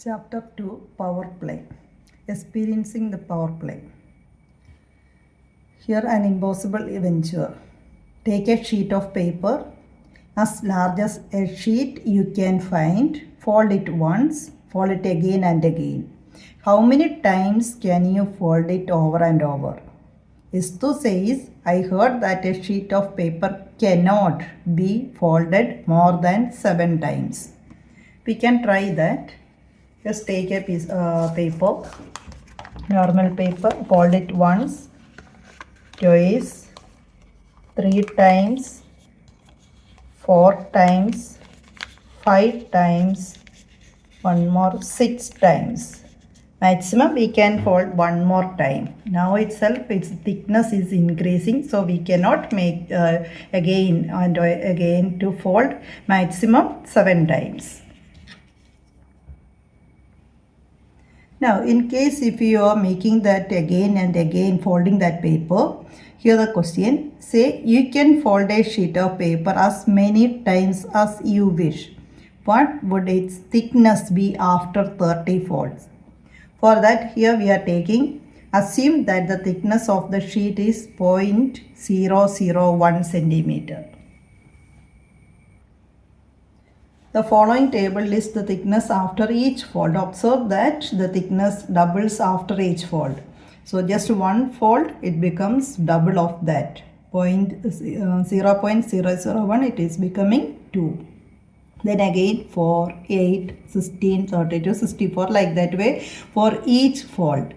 Chapter 2 Power Play. Experiencing the power play. Here an impossible venture. Take a sheet of paper as large as a sheet you can find. Fold it once, fold it again and again. How many times can you fold it over and over? Istu says, I heard that a sheet of paper cannot be folded more than 7 times. We can try that. Just take a piece paper, normal paper, fold it once, twice, 3 times, 4 times, 5 times, one more 6 times. Maximum we can fold one more time. Now itself its thickness is increasing, so we cannot make again and again to fold. Maximum 7 times. Now in case if you are making that again and again, folding that paper, here the question, say you can fold a sheet of paper as many times as you wish. What would its thickness be after 30 folds? For that, here we are taking, assume that the thickness of the sheet is 0.001 centimeter. The following table lists the thickness after each fold. Observe that the thickness doubles after each fold. So just one fold, it becomes double of that. 0.001, it is becoming 2. Then again 4, 8, 16, 32, 64, like that way for each fold.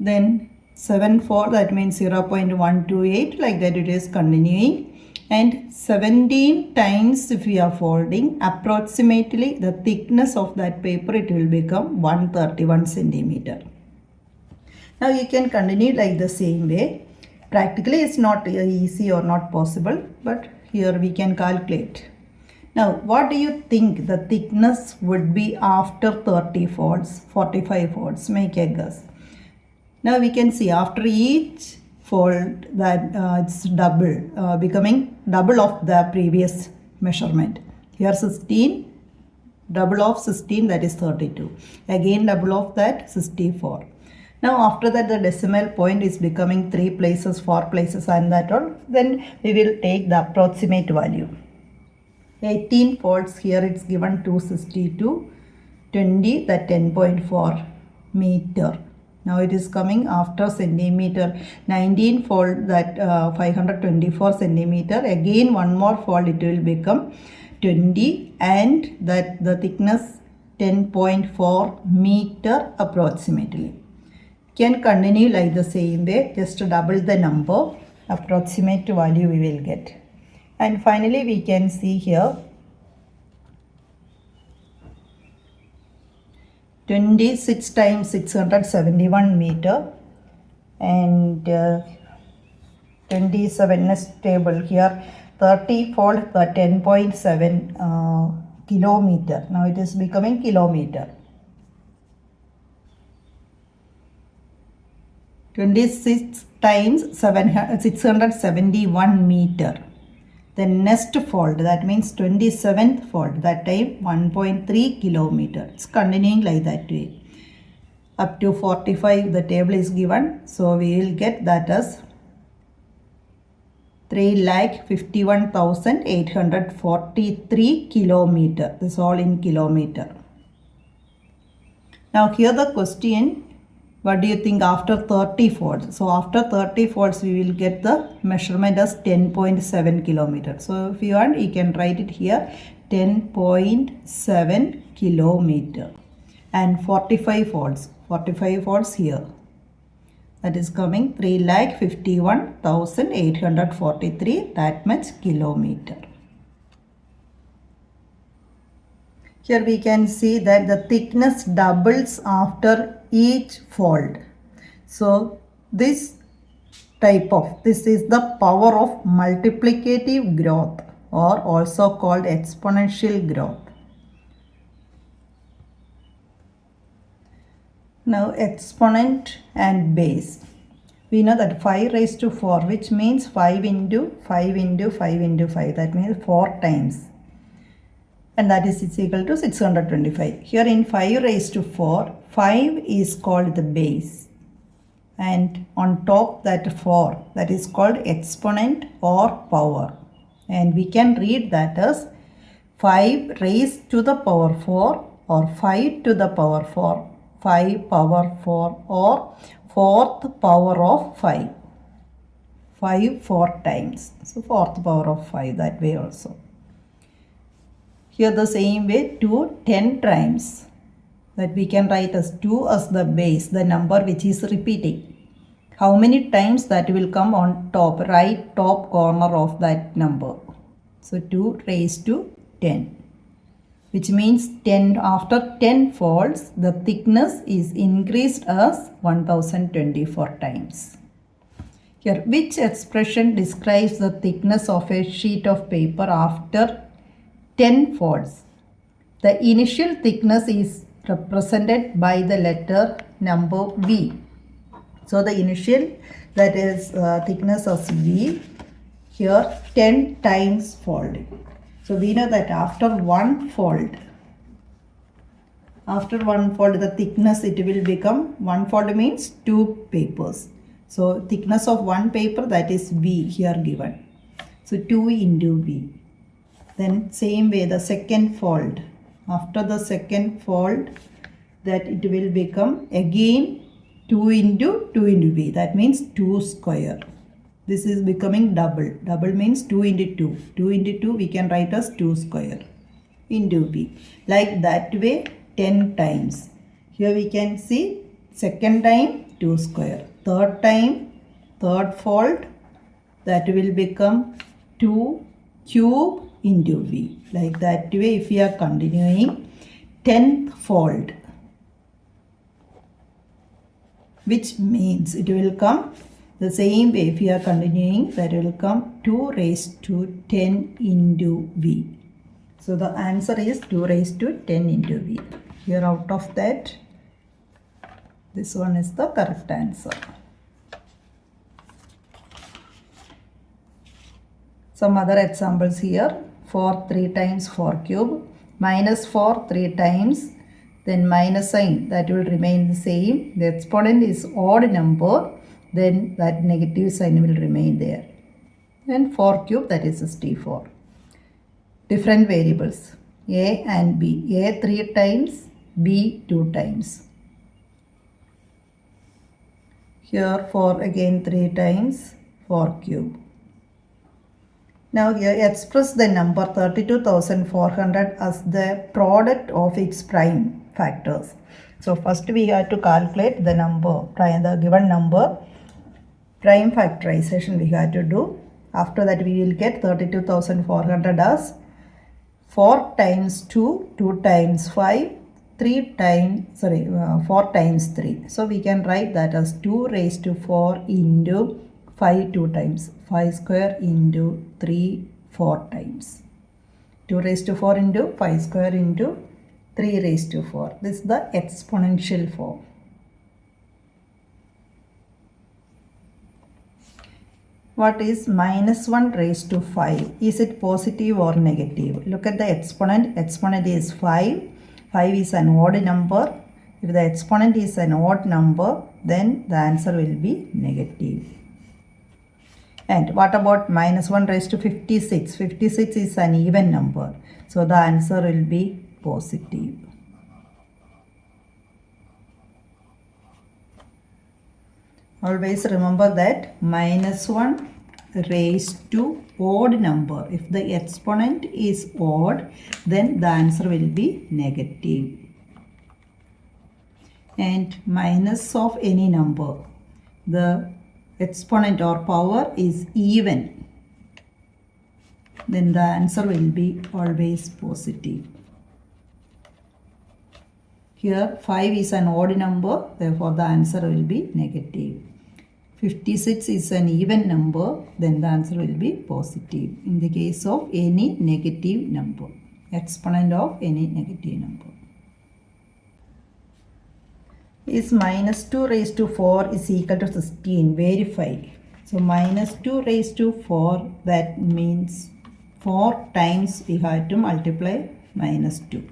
Then 7, 4, that means 0.128, like that it is continuing. And 17 times if we are folding, approximately the thickness of that paper, it will become 131 centimeter. Now you can continue like the same way. Practically it's not easy or not possible, but here we can calculate. Now what do you think the thickness would be after 30 folds, 45 folds? Make a guess. Now we can see after each fold that it's double, becoming double of the previous measurement. Here 16, double of 16, that is 32. Again double of that, 64. Now after that the decimal point is becoming 3 places, 4 places and that all. Then we will take the approximate value. 18 folds, here it's given 262, 20, that 10.4 meter. Now it is coming after centimeter. 19 fold, that 524 centimeter. Again one more fold, it will become 20, and that the thickness 10.4 meter approximately. Can continue like the same way, just to double the number, approximate value we will get. And finally we can see here 26 times 671 meter, and 27 next table here 30 fold, 10.7 kilometer. Now it is becoming kilometer. 26 times 671 meter. The next fold, that means 27th fold, that time 1.3 kilometer. It's continuing like that way. Up to 45 the table is given. So we will get that as 3,51,843 kilometer. This is all in kilometer. Now here the question, what do you think after 30 folds? So after 30 folds we will get the measurement as 10.7 kilometer. So if you want, you can write it here, 10.7 kilometer. And 45 folds here. That is coming 3,51,843, that much kilometer. Here we can see that the thickness doubles after each fold. So this is the power of multiplicative growth, or also called exponential growth. Now exponent and base. We know that 5 raised to 4, which means 5 into 5 into 5 into 5. That means 4 times. and that is equal to 625. Here in 5 raised to 4, 5 is called the base, and on top that 4, that is called exponent or power, and we can read that as 5 raised to the power 4 or 5 to the power 4, 5 power 4 or 4th power of 5. 5 4 times, so 4th power of 5, that way also. Here the same way 2 10 times, that we can write as 2 as the base, the number which is repeating. How many times that will come on top, right top corner of that number. So 2 raised to 10, which means 10 after 10 folds, the thickness is increased as 1024 times. Here, which expression describes the thickness of a sheet of paper after 10 folds? The initial thickness is represented by the letter number V. So the initial, that is thickness of V, here 10 times folding. So we know that after one fold, the thickness, it will become, one fold means 2 papers. So thickness of one paper, that is V here given. So 2 into V. Then same way the second fold. After the second fold, that it will become again 2 into V. That means 2 square. This is becoming double. Double means 2 into 2. 2 into 2 we can write as 2 square into V. Like that way 10 times. Here we can see second time 2 square. Third time, third fold, that will become 2 cube into V. Like that way if we are continuing, 10th fold, which means it will come the same way if we are continuing, that will come 2 raised to 10 into V. So the answer is 2 raised to 10 into V. Here out of that, this one is the correct answer. Some other examples here. 4 3 times 4 cube, minus 4 3 times, then minus sign, that will remain the same. The exponent is odd number, then that negative sign will remain there. And 4 cube, that is 64. Different variables, A and B. A 3 times, B 2 times. Here 4 again 3 times, 4 cube. Now here express the number 32,400 as the product of its prime factors. So first we have to calculate the number, the given number, prime factorization we have to do. After that we will get 32,400 as 4 times 2, 2 times 5, 4 times 3. So we can write that as 2 raised to 4 into 5 2 times, 5 square into 3 4 times. 2 raised to 4 into 5 square into 3 raised to 4. This is the exponential form. What is minus 1 raised to 5? Is it positive or negative? Look at the exponent. Exponent is 5. 5 is an odd number. If the exponent is an odd number, then the answer will be negative. And what about minus 1 raised to 56? 56 is an even number. So the answer will be positive. Always remember that minus 1 raised to odd number. If the exponent is odd, then the answer will be negative. And minus of any number, the exponent or power is even, then the answer will be always positive. Here 5 is an odd number, therefore the answer will be negative. 56 is an even number, then the answer will be positive in the case of any negative number, exponent of any negative number. Is minus 2 raised to 4 is equal to 16? Verify. So minus 2 raised to 4, that means 4 times we have to multiply minus 2.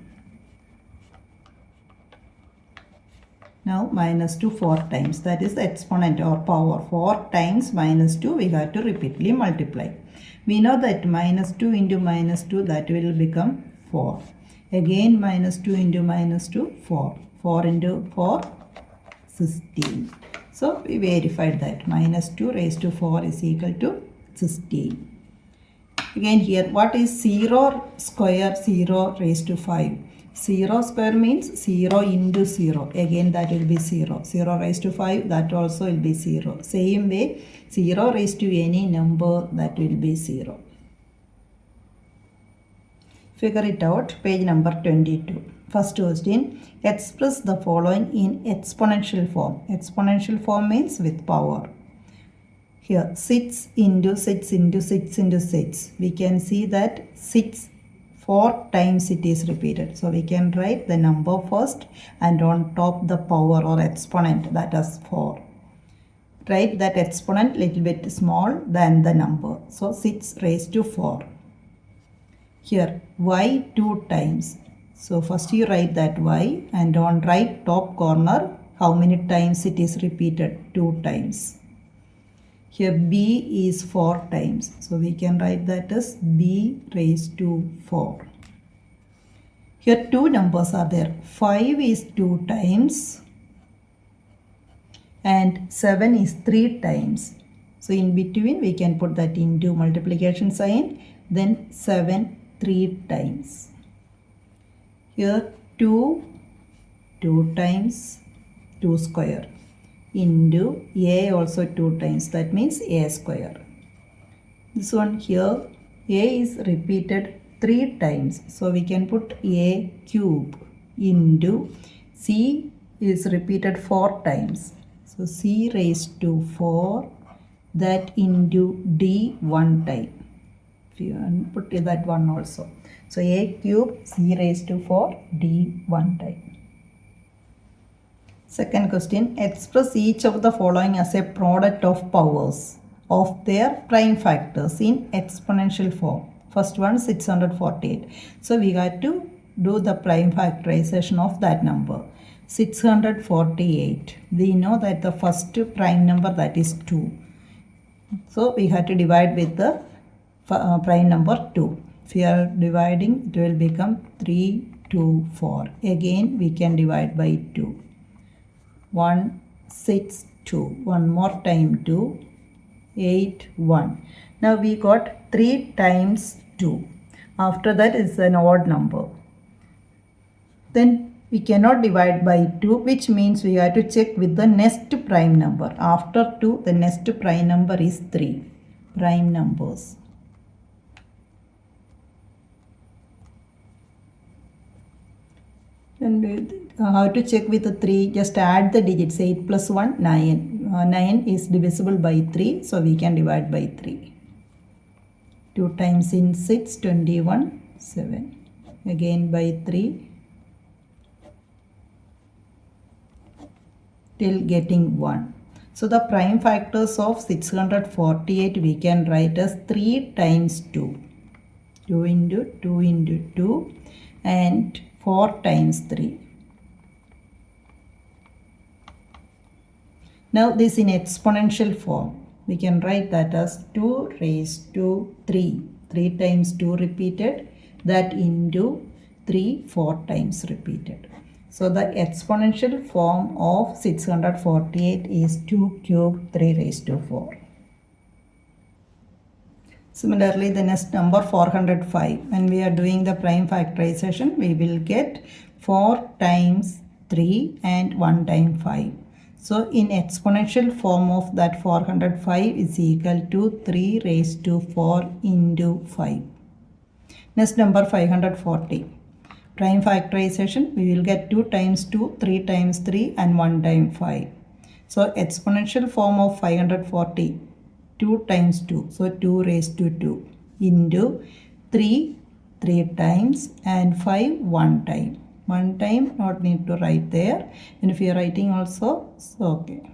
Now minus 2 4 times, that is the exponent or power. 4 times minus 2 we have to repeatedly multiply. We know that minus 2 into minus 2, that will become 4. Again minus 2 into minus 2, 4. 4 into 4, 16. So we verified that minus 2 raised to 4 is equal to 16. Again here, what is 0 square 0 raised to 5? 0 square means 0 into 0. Again that will be 0. 0 raised to 5, that also will be 0. Same way, 0 raised to any number, that will be 0. Figure it out, page number 22. First question, express the following in exponential form. Exponential form means with power. Here 6 into 6 into 6 into 6. We can see that 6 4 times it is repeated. So we can write the number first and on top the power or exponent, that is 4. Write that exponent little bit small than the number. So 6 raised to 4. Here y 2 times. So first you write that y and on right top corner how many times it is repeated? 2 times. Here b is 4 times. So we can write that as b raised to 4. Here two numbers are there. 5 is 2 times and 7 is 3 times. So in between we can put that into multiplication sign. Then 7 3 times. Here 2 times 2 square. Into a also 2 times, that means a square. This one here, a is repeated 3 times, so we can put a cube. Into c is repeated 4 times, so c raised to 4, that into d 1 time. If you put that one also, so a cube c raised to 4 d 1 time. Second question, express each of the following as a product of powers of their prime factors in exponential form. First one 648. So we got to do the prime factorization of that number. 648. We know that the first prime number, that is 2. So we have to divide with the prime number 2. If we are dividing, it will become 3, 2, 4. Again we can divide by 2. 1, 6, 2. One more time 2, 8, 1. Now we got 3 times 2. After that is an odd number. Then we cannot divide by 2, which means we have to check with the next prime number. After 2, the next prime number is 3. Prime numbers. And how to check with the 3? Just add the digits. 8 plus 1, 9. 9 is divisible by 3, so we can divide by 3. 2 times in 6, 21, 7. Again by 3 till getting 1. So the prime factors of 648 we can write as 3 times 2. 2 into 2 into 2 and 4 times 3. Now this in exponential form. We can write that as 2 raised to 3. 3 times 2 repeated. That into 3 4 times repeated. So the exponential form of 648 is 2 cubed 3 raised to 4. Similarly, the next number 405. When we are doing the prime factorization, we will get 4 times 3 and 1 time 5. So in exponential form of that 405 is equal to 3 raised to 4 into 5. Next number 540. Prime factorization, we will get 2 times 2, 3 times 3 and 1 time 5. So exponential form of 540. 2 times 2, so 2 raised to 2 into 3 times and 5 1 time. 1 time not need to write there, and if you are writing also, so okay.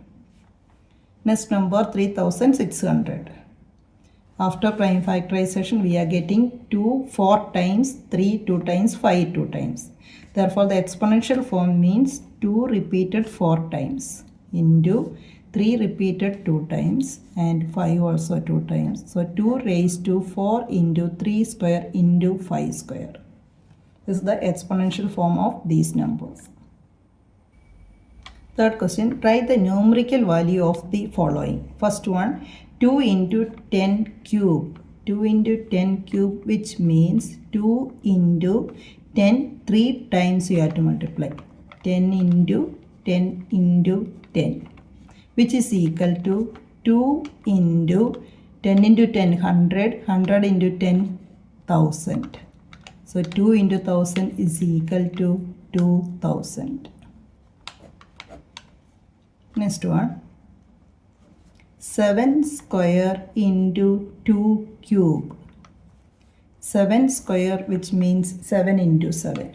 Next number 3600. After prime factorization, we are getting 2 4 times, 3 2 times, 5 2 times. Therefore, the exponential form means 2 repeated 4 times into 3 repeated 2 times and 5 also 2 times. So, 2 raised to 4 into 3 square into 5 square. This is the exponential form of these numbers. Third question, write the numerical value of the following. First one, 2 into 10 cube. 2 into 10 cube, which means 2 into 10, 3 times you have to multiply. 10 into 10 into 10, which is equal to 2 into 10 into 10, 100, 100 into 10, 1000. So 2 into 1000 is equal to 2000. Next one, 7 square into 2 cube. 7 square, which means 7 into 7.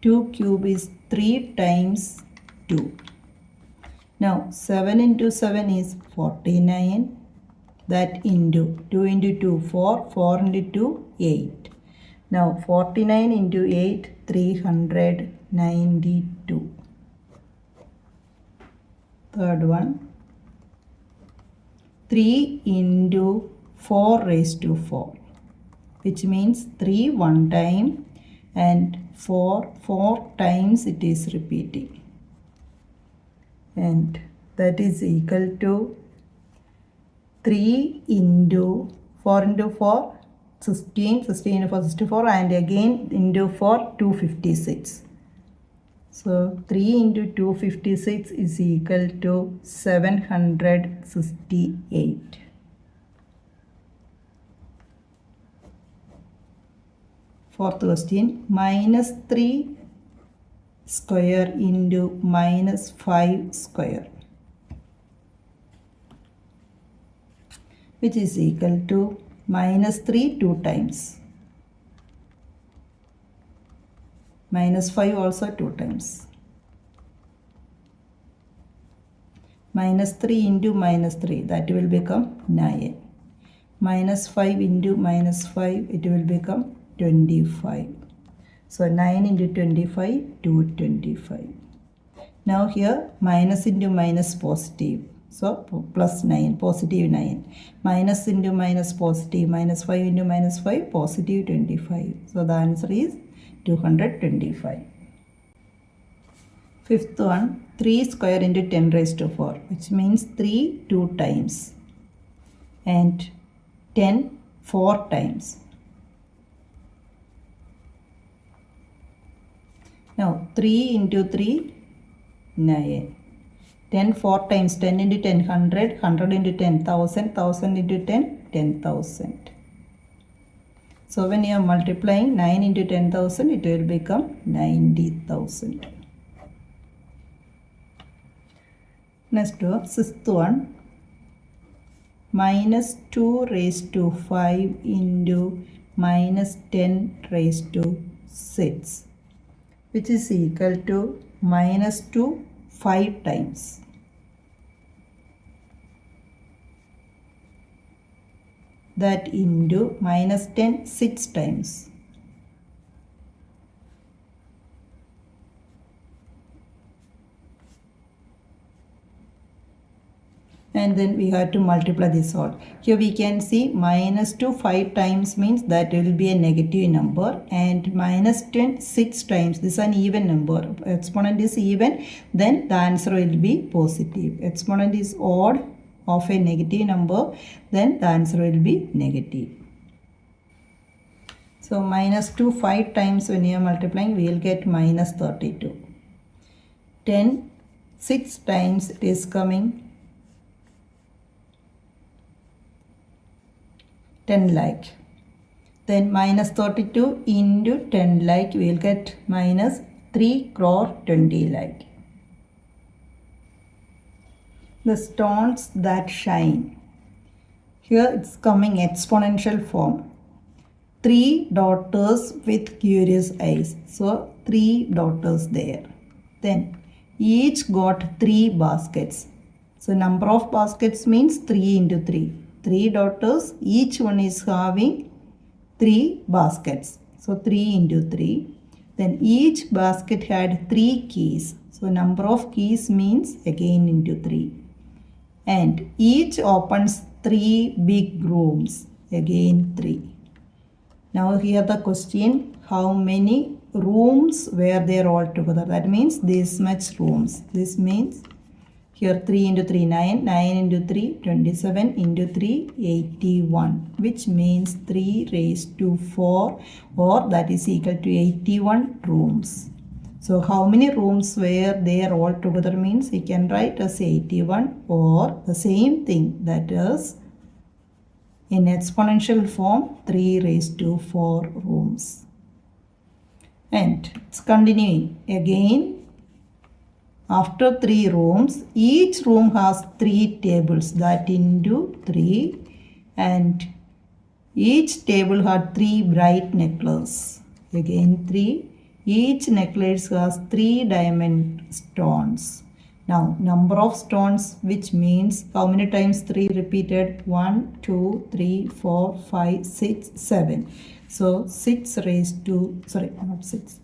2 cube is 3 times 2. Now 7 into 7 is 49. That into 2 into 2, 4, 4 into 2, 8. Now 49 into 8, 392. Third one, 3 into 4 raised to 4, which means 3 one time and 4 4 times it is repeating. And that is equal to 3 into 4 into 4, 16, 16 into 4, 64, and again into 4, 256. So 3 into 256 is equal to 768. Fourth question, minus 3 square into minus 5 square, which is equal to minus 3 2 times. Minus 5 also 2 times. Minus 3 into minus 3, that will become 9. Minus 5 into minus 5, it will become 25. So 9 into 25, 225. Now here minus into minus positive. So plus 9, positive 9. Minus into minus positive, minus 5 into minus 5, positive 25. So the answer is 225. Fifth one, 3 square into 10 raised to 4, which means 3 2 times and 10 4 times. Now 3 into 3, 9. 10 4 times, 10 into 10, 100, 100 into 10, 1000, 1000 into 10, 10,000. So when you are multiplying 9 into 10,000, it will become 90,000. Next one, sixth one, minus 2 raised to 5 into minus 10 raised to 6, which is equal to minus 2 5 times. That into minus 10 6 times. And then we have to multiply this all. Here we can see minus 2 5 times means that will be a negative number, and minus 10 6 times, this is an even number. Exponent is even, then the answer will be positive. Exponent is odd of a negative number, then the answer will be negative. So minus 2 5 times when you are multiplying, we will get minus 32. 10 6 times it is coming 10 lakh. Then minus 32 into 10 lakh, we will get minus 3 crore 20 lakh. The stones that shine. Here it's coming exponential form. 3 daughters with curious eyes. So 3 daughters there. Then each got 3 baskets. So number of baskets means 3 into 3. 3 daughters, each one is having 3 baskets. So 3 into 3. Then each basket had 3 keys. So number of keys means again into 3. And each opens 3 big rooms. Again 3. Now here the question, how many rooms were there all together? That means this much rooms. This means here 3 into 3, 9, 9 into 3, 27 into 3, 81, which means 3 raised to 4, or that is equal to 81 rooms. So how many rooms were there all together means we can write as 81, or the same thing, that is in exponential form 3 raised to 4 rooms. And it's continuing again. After 3 rooms, each room has 3 tables, that into 3, and each table had 3 bright necklaces. Again 3. Each necklace has 3 diamond stones. Now number of stones, which means how many times 3 repeated? 1, 2, 3, 4, 5, 6, 7. So 6 raised to, sorry, not 6.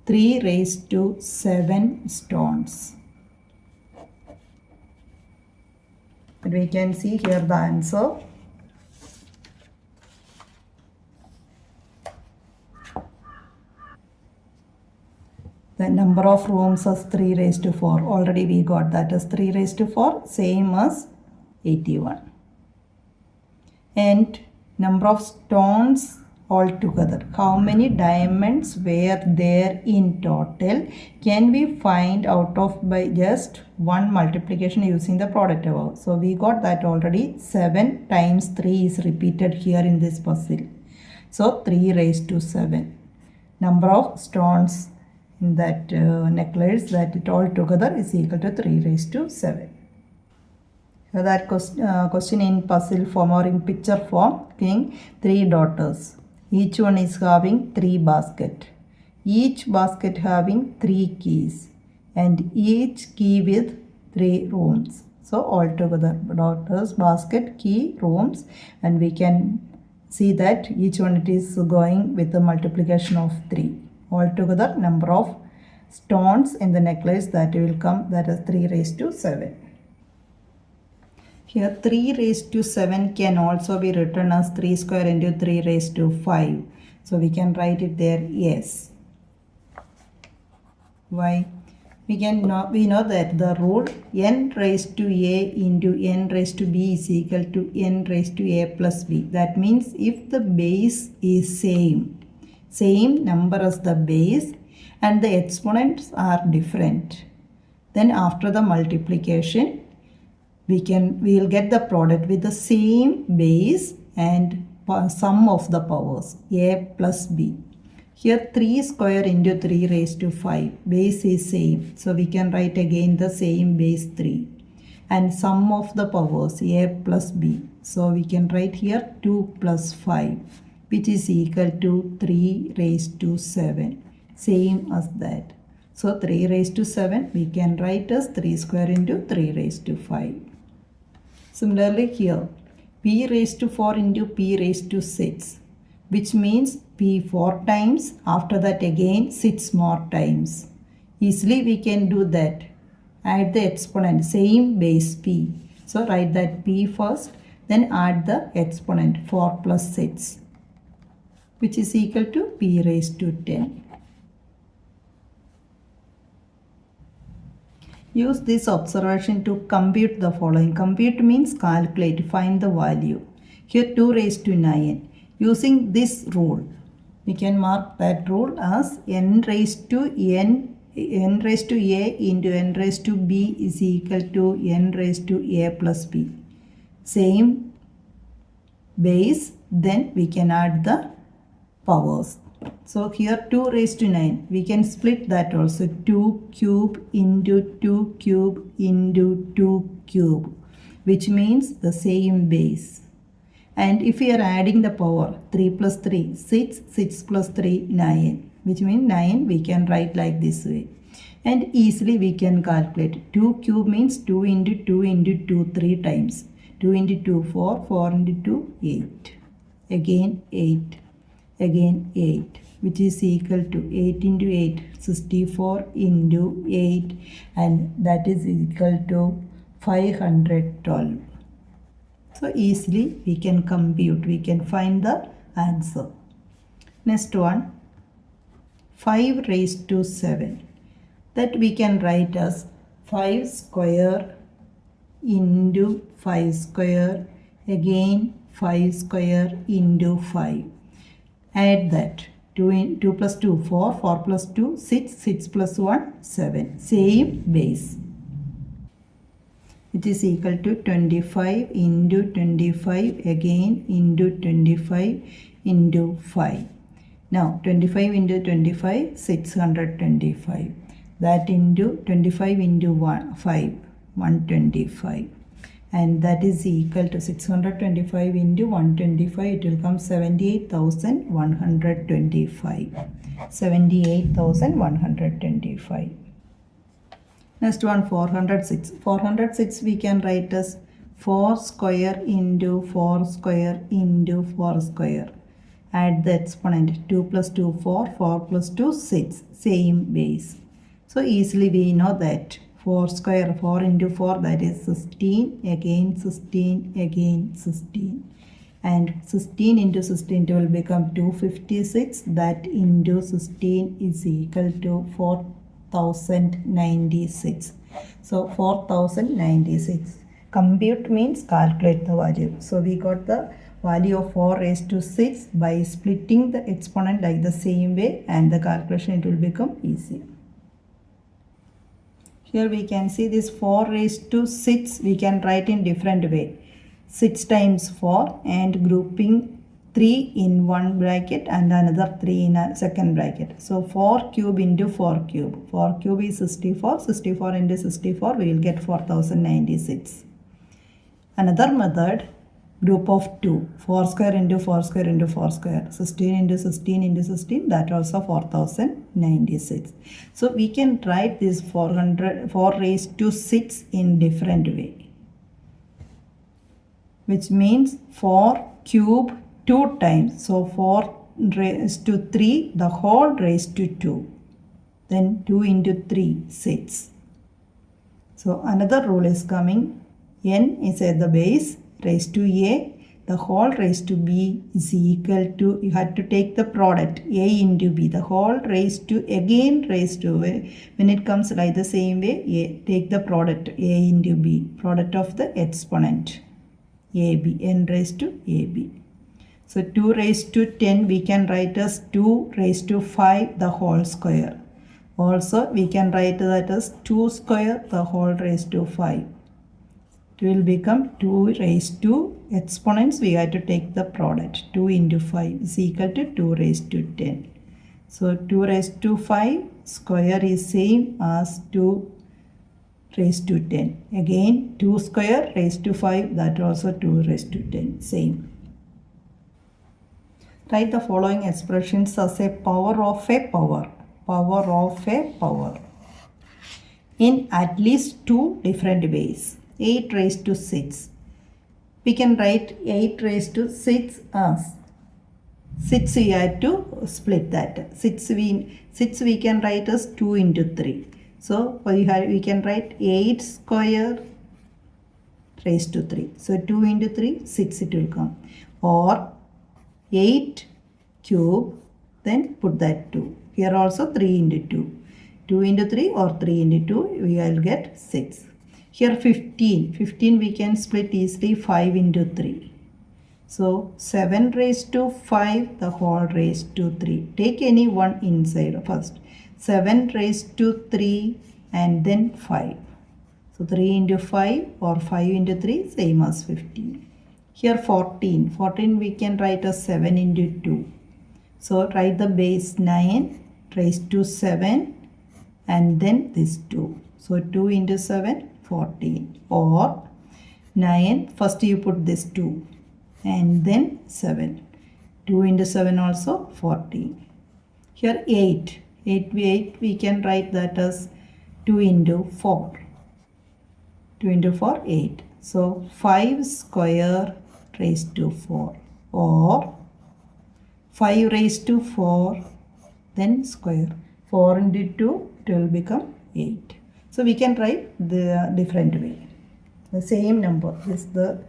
3 raised to 7 stones. And we can see here the answer. The number of rooms is 3 raised to 4. Already we got that as 3 raised to 4, same as 81. And number of stones altogether. How many diamonds were there in total can we find out of by just one multiplication using the product above. So we got that already. 7 times 3 is repeated here in this puzzle. So 3 raised to 7. Number of stones in that necklace, that it all together is equal to 3 raised to 7. So that question in puzzle form or in picture form, being 3 daughters. Each one is having 3 baskets. Each basket having 3 keys. And each key with 3 rooms. So altogether daughters, basket, key, rooms. And we can see that each one it is going with a multiplication of 3. Altogether number of stones in the necklace that will come, that is 3 raised to 7. Here 3 raised to 7 can also be written as 3 square into 3 raised to 5. So we can write it there, yes. Why? We know that the rule n raised to a into n raised to b is equal to n raised to a plus b. That means if the base is same number as the base and the exponents are different, then after the multiplication we will get the product with the same base and sum of the powers a plus b. Here 3 square into 3 raised to 5, base is same, so we can write again the same base 3, and sum of the powers a plus b, so we can write here 2 plus 5, which is equal to 3 raised to 7, same as that. So 3 raised to 7 we can write as 3 square into 3 raised to 5. Similarly here, p raised to 4 into p raised to 6, which means p 4 times, after that again 6 more times. Easily we can do that. Add the exponent, same base p. So write that p first, then add the exponent 4 plus 6, which is equal to p raised to 10. Use this observation to compute the following. Compute means calculate, find the value. Here 2 raised to 9. Using this rule, we can mark that rule as n raised to a into n raised to b is equal to n raised to a plus b. Same base, then we can add the powers. So here 2 raised to 9, we can split that also. 2 cube into 2 cube into 2 cube, which means the same base. And if we are adding the power, 3 plus 3, 6, 6 plus 3, 9, which means 9 we can write like this way. And easily we can calculate. 2 cube means 2 into 2 into 2, 3 times. 2 into 2, 4, 4 into 2, 8. Again 8, again 8, which is equal to 8 into 8, 64 into 8, and that is equal to 512. So easily we can compute, we can find the answer. Next one, 5 raised to 7. That we can write as 5 square into 5 square, again 5 square into 5. Add that. 2 plus 2, 4, 4 plus 2, 6, 6 plus 1, 7. Same base. It is equal to 25 into 25 again into 25 into 5. Now 25 into 25, 625. That into 25 into 5, 125. And that is equal to 625 into 125, it will come 78,125. 78,125. Next one, 406. 406 we can write as 4 square into 4 square into 4 square. Add the exponent. 2 plus 2, 4, 4 plus 2, 6. Same base. So easily we know that 4 square, 4 into 4, that is 16, again 16, again 16. And 16 into 16 will become 256. That into 16 is equal to 4096. So 4096. Compute means calculate the value. So we got the value of 4 raised to 6 by splitting the exponent like the same way, and the calculation it will become easier. Here we can see this 4 raised to 6 we can write in different way. 6 times 4 and grouping 3 in one bracket and another 3 in a second bracket. So 4 cube into 4 cube. 4 cube is 64. 64 into 64 we will get 4096. Another method, group of 2. 4 square into 4 square into 4 square. 16 into 16 into 16, that also 4096. So we can write this 4 raised to 6 in different way, which means 4 cube 2 times. So 4 raised to 3, the whole raised to 2. Then 2 into 3, 6. So another rule is coming. N is at the base, raised to a, the whole raised to b is equal to, you have to take the product, a into b, the whole raised to again raised to a. When it comes like the same way, a, take the product, a into b, product of the exponent, ab, n raised to ab. So 2 raised to 10 we can write as 2 raised to 5 the whole square. Also we can write that as 2 square the whole raised to 5. It will become 2 raised to exponents, we have to take the product. 2 into 5 is equal to 2 raised to 10. So 2 raised to 5 square is same as 2 raised to 10. Again 2 square raised to 5, that also 2 raised to 10, same. Write the following expressions as a power of a power. Power of a power. In at least 2 different ways. 8 raised to 6. We can write 8 raised to 6 as 6 we have to split that. 6 we can write as 2 into 3. So we can write 8 square raised to 3. So 2 into 3, 6 it will come. Or 8 cube, then put that 2. Here also 3 into 2. 2 into 3 or 3 into 2, we will get 6. Here 15. 15 we can split easily 5 into 3. So 7 raised to 5 the whole raised to 3. Take any one inside first. 7 raised to 3 and then 5. So 3 into 5 or 5 into 3 same as 15. Here 14. 14 we can write as 7 into 2. So write the base 9 raised to 7 and then this 2. So 2 into 7, 14. Or 9, first you put this 2 and then 7. 2 into 7 also 14. Here 8. 8 we can write that as 2 into 4. 2 into 4, 8. So 5 square raised to 4 or 5 raised to 4 then square. 4 into 2, it will become 8. So we can write the different way. The same number is the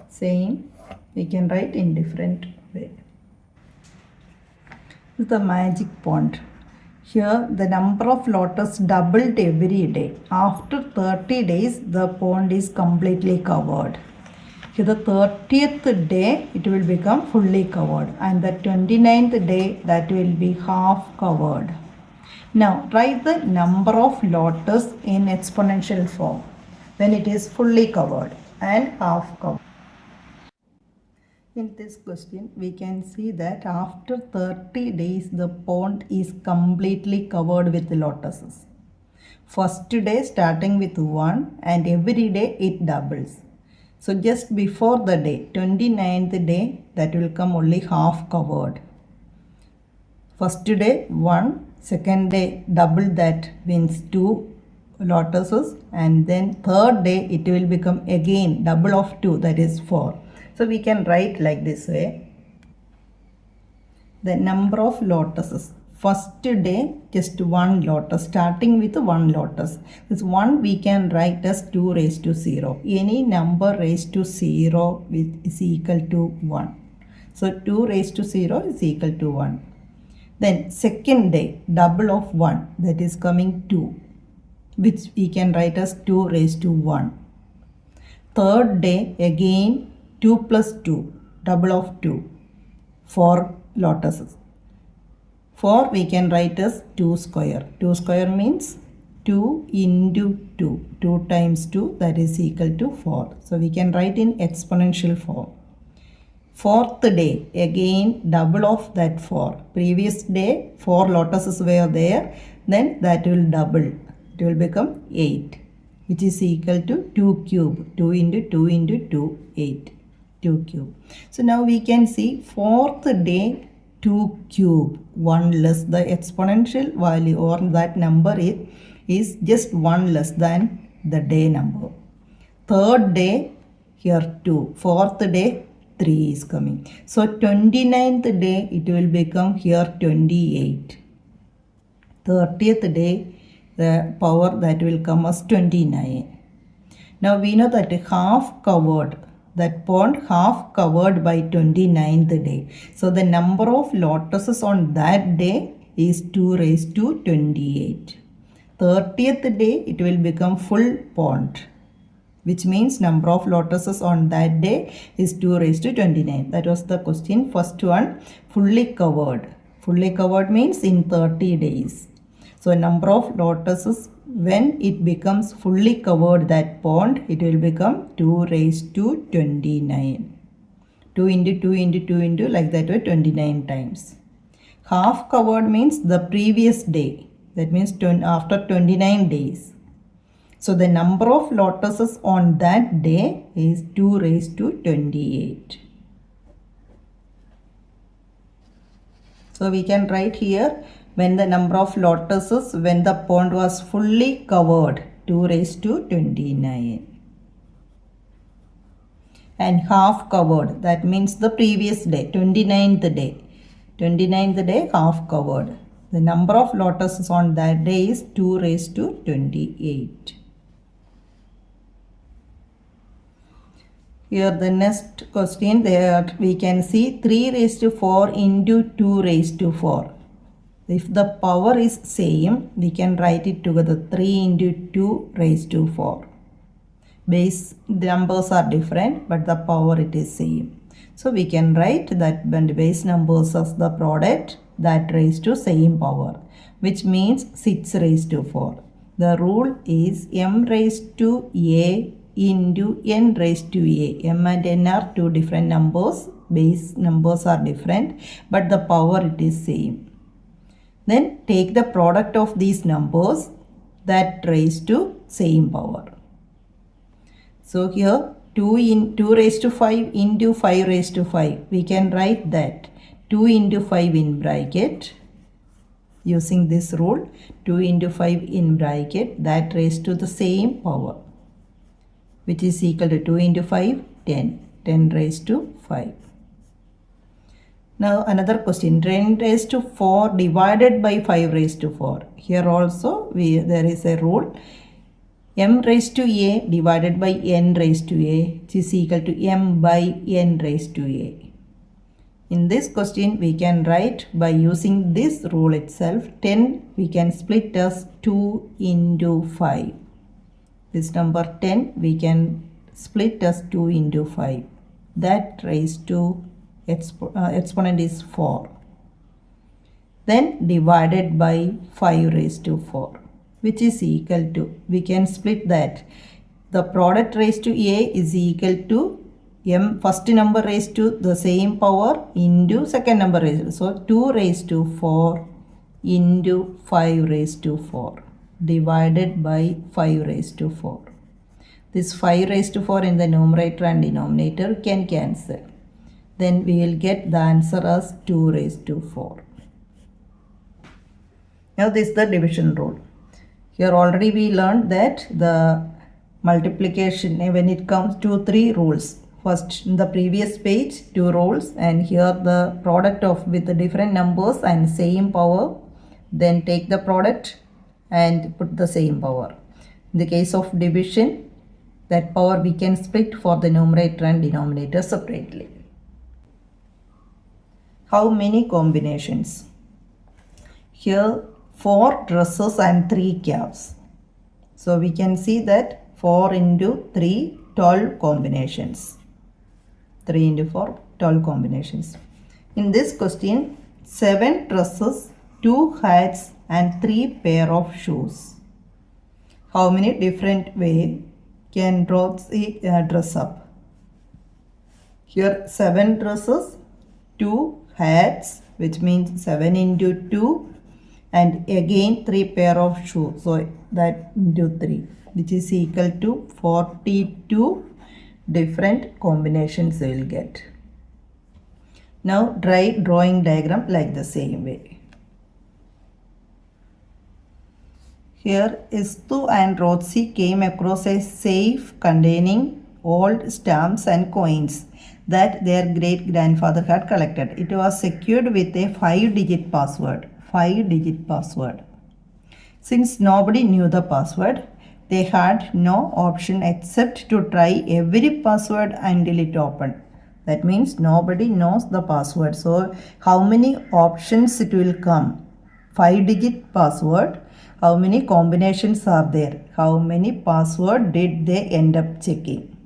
same. We can write in different way. This is the magic pond. Here the number of lotus doubled every day. After 30 days the pond is completely covered. Here the 30th day it will become fully covered and the 29th day that will be half covered. Now write the number of lotus in exponential form when it is fully covered and half covered. In this question, we can see that after 30 days, the pond is completely covered with lotuses. First day starting with 1 and every day it doubles. So just before the day, 29th day, that will come only half covered. First day 1, second day double that means 2 lotuses, and then third day it will become again double of 2, that is 4. So we can write like this way. The number of lotuses. First day just 1 lotus, starting with 1 lotus. This 1 we can write as 2 raised to 0. Any number raised to 0 is equal to 1. So 2 raised to 0 is equal to 1. Then second day double of 1, that is coming 2, which we can write as 2 raised to 1. Third day again 2 plus 2, double of 2, 4 lotuses. 4 we can write as 2 square. 2 square means 2 into 2. 2 times 2, that is equal to 4. So we can write in exponential form. Fourth day again double of that 4. Previous day 4 lotuses were there, then that will double. It will become 8, which is equal to 2 cube. 2 into 2 into 2, 8. 2 cube. So now we can see fourth day 2 cube, 1 less. The exponential value or that number is just 1 less than the day number. Third day here 2. Fourth day 3 is coming. So 29th day it will become here 28. 30th day the power that will come as 29. Now we know that half covered. That pond half covered by 29th day. So the number of lotuses on that day is 2 raised to 28. 30th day it will become full pond, which means number of lotuses on that day is 2 raised to 29. That was the question. First one, fully covered. Fully covered means in 30 days. So number of lotuses when it becomes fully covered that pond, it will become 2 raised to 29. 2 into 2 into 2 into like that way 29 times. Half covered means the previous day. That means after 29 days. So the number of lotuses on that day is 2 raised to 28. So we can write here when the number of lotuses when the pond was fully covered, 2 raised to 29. And half covered, that means the previous day, 29th day. 29th day half covered. The number of lotuses on that day is 2 raised to 28. Here the next question, there we can see 3 raised to 4 into 2 raised to 4. If the power is same, we can write it together 3 into 2 raised to 4. Base numbers are different, but the power it is same. So we can write that when the base numbers as the product that raised to same power, which means 6 raised to 4. The rule is m raised to a into n raised to a. M and n are two different numbers. Base numbers are different, but the power it is same. Then take the product of these numbers that raised to same power. So here 2 raised to 5 into 5 raised to 5. We can write that 2 into 5 in bracket. Using this rule, 2 into 5 in bracket that raised to the same power, which is equal to 2 into 5, 10. 10 raised to 5. Now another question, 10 raised to 4 divided by 5 raised to 4. Here also there is a rule. M raised to a divided by n raised to a, which is equal to m by n raised to a. In this question, we can write by using this rule itself. 10 we can split as 2 into 5. This number 10 we can split as 2 into 5. That raised to exponent is 4. Then divided by 5 raised to 4, which is equal to, we can split that. The product raised to a is equal to m first number raised to the same power into second number raised to. So 2 raised to 4 into 5 raised to 4 divided by 5 raised to 4. This 5 raised to 4 in the numerator and denominator can cancel. Then we will get the answer as 2 raised to 4. Now this is the division rule. Here already we learned that the multiplication, when it comes to 3 rules. First in the previous page 2 rules, and here the product of with the different numbers and same power. Then take the product and put the same power. In the case of division, that power we can split for the numerator and denominator separately. How many combinations? Here 4 dresses and 3 caps. So we can see that 4 into 3, 12 combinations. 3 into 4, 12 combinations. In this question, 7 dresses, 2 hats and 3 pair of shoes. How many different way can Rosie dress up? Here 7 dresses, 2 hats, which means 7 into 2, and again 3 pair of shoes. So that into 3, which is equal to 42 different combinations we will get. Now drawing diagram like the same way. Here Istu and Rosie came across a safe containing old stamps and coins that their great-grandfather had collected. It was secured with a 5-digit password. 5-digit password. Since nobody knew the password, they had no option except to try every password until it opened. That means nobody knows the password. So how many options it will come? 5-digit password. How many combinations are there? How many password did they end up checking?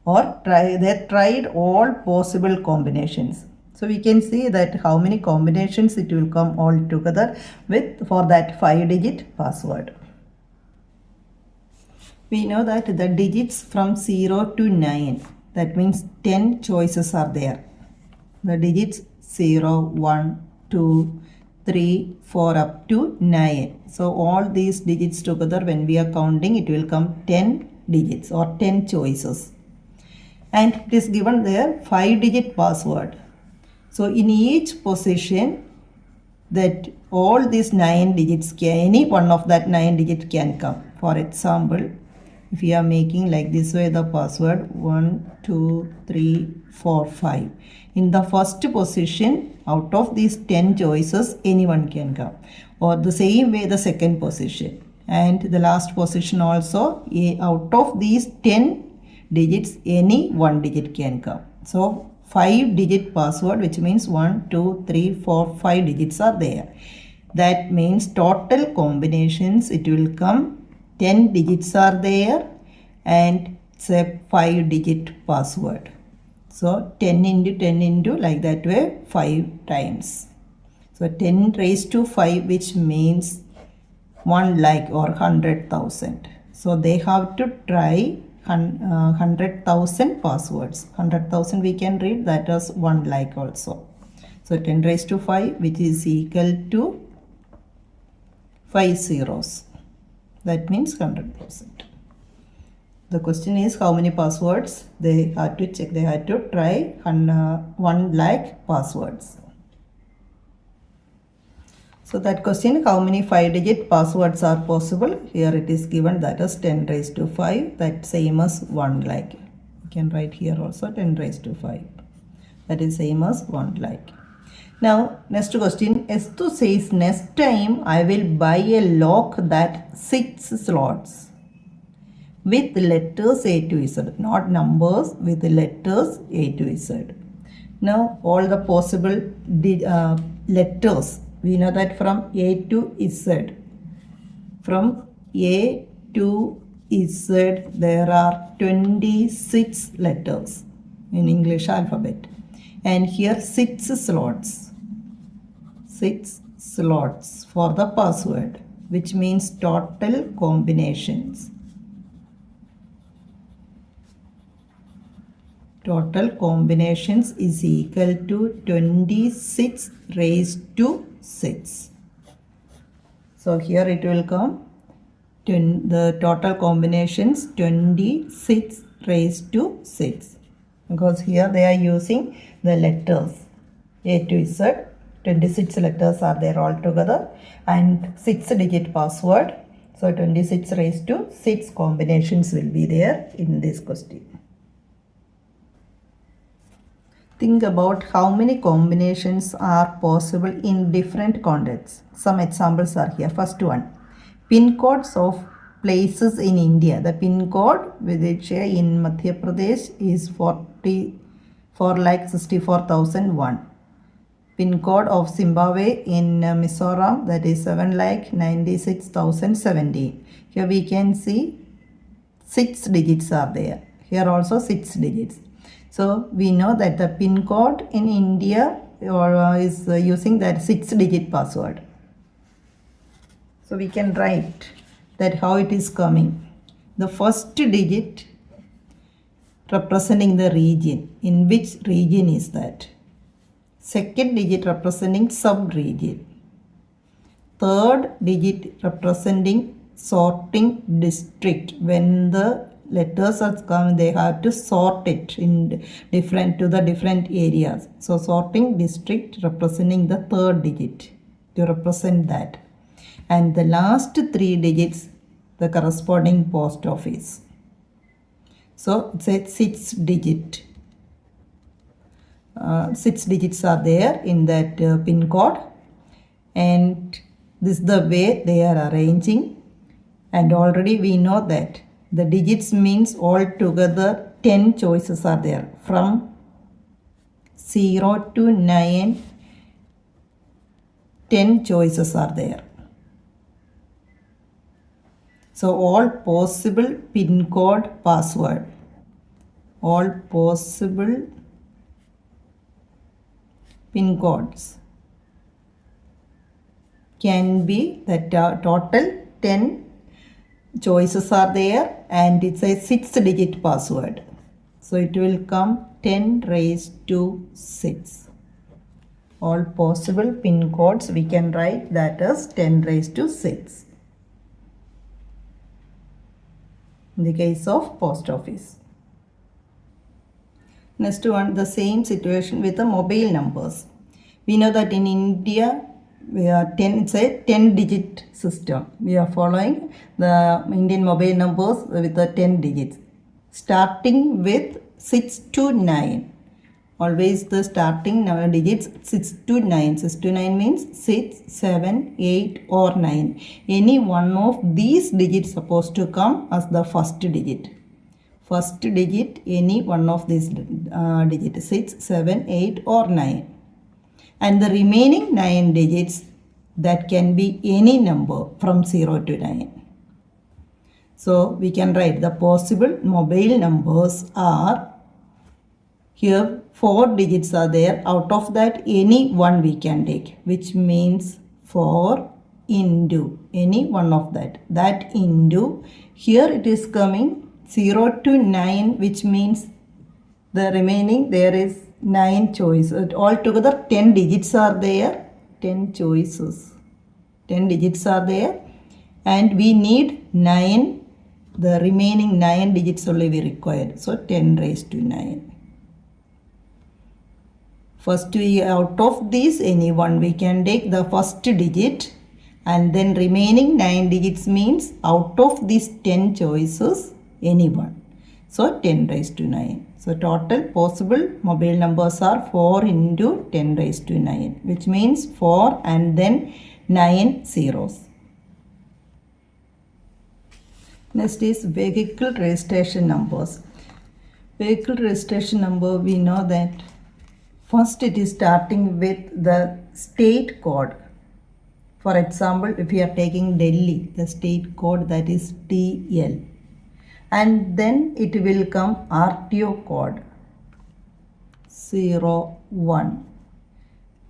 Or they tried all possible combinations. So we can see that how many combinations it will come all together for that 5-digit password. We know that the digits from 0 to 9, that means 10 choices are there. The digits 0, 1, 2, 3, 4 up to 9. So all these digits together, when we are counting, it will come 10 digits or 10 choices. And it is given there 5-digit password. So in each position, that all these 9 digits, any one of that 9 digits can come. For example, if we are making like this way the password 1, 2, 3, 4, 5. In the first position, out of these 10 choices, anyone can come. Or the same way the second position. And the last position also, out of these 10 digits, any one digit can come. So 5-digit password, which means 1, 2, 3, 4, 5 digits are there. That means total combinations, it will come 10 digits are there and it's a 5-digit password. So 10 into 10 into like that way 5 times. So 10 raised to 5, which means 1 lakh or 100,000. So they have to try 100,000 passwords. 100,000 we can read that as 1 lakh also. So 10 raised to 5, which is equal to 5 zeros. That means 100,000. The question is how many passwords they had to check. They had to try 1 lakh passwords. So that question, how many 5-digit passwords are possible? Here it is given, that is 10 raised to 5, that same as 1 lakh. You can write here also 10 raised to 5. That is same as 1 lakh. Now next question, S2 says next time I will buy a lock that 6 slots with letters A to Z, not numbers, with letters A to Z. Now all the possible letters, we know that from A to Z. From A to Z there are 26 letters in English alphabet. And here 6 slots. 6 slots for the password, which means total combinations. Total combinations is equal to 26 raised to 6. So here it will come the total combinations 26 raised to 6. Because here they are using the letters A to Z. 26 letters are there altogether and 6-digit password. So 26 raised to 6 combinations will be there in this question. Think about how many combinations are possible in different contexts. Some examples are here. First one, pin codes of places in India. The pin code which in Madhya Pradesh is 4,64,001. Pin code of Zimbabwe in Mizoram, that is 7,96,017. Here we can see 6 digits are there. Here also 6 digits. So we know that the pin code in India is using that 6-digit password. So we can write that how it is coming. The first digit representing the region. In which region is that? Second digit representing sub-region. Third digit representing sorting district. When the letters are come, they have to sort it in to the different areas. So sorting district representing the third digit to represent that. And the last 3 digits, the corresponding post office. So it's a 6 digit. 6 digits are there in that pin code, and this is the way they are arranging. And already we know that the digits means altogether 10 choices are there. From 0 to 9, 10 choices are there. So all possible pin code password, all possible pin codes can be that total 10 choices are there, and it's a 6-digit password. So it will come 10 raised to 6. All possible pin codes we can write that as 10 raised to 6. In the case of post office. Next one, the same situation with the mobile numbers. We know that in India, it's a 10-digit system. We are following the Indian mobile numbers with the 10 digits. Starting with 6 to 9. Always the starting digits 6 to 9. 6 to 9 means 6, 7, 8 or 9. Any one of these digits supposed to come as the first digit. First digit, any one of these digits, 6, 7, 8 or 9. And the remaining 9 digits, that can be any number from 0 to 9. So we can write the possible mobile numbers are, here 4 digits are there. Out of that, any one we can take, which means 4 into any one of that. That into, here it is coming 0 to 9, which means the remaining there is 9 choices. Altogether 10 digits are there. 10 choices. 10 digits are there. And we need 9. The remaining 9 digits only we require. So 10 raised to 9. First, out of these any one we can take the first digit, and then remaining 9 digits means out of these 10 choices any one. So 10 raised to 9. So total possible mobile numbers are 4 into 10 raised to 9, which means 4 and then 9 zeros. Next is vehicle registration numbers. Vehicle registration number, we know that first it is starting with the state code. For example, if we are taking Delhi, the state code, that is TL. And then it will come RTO code 01.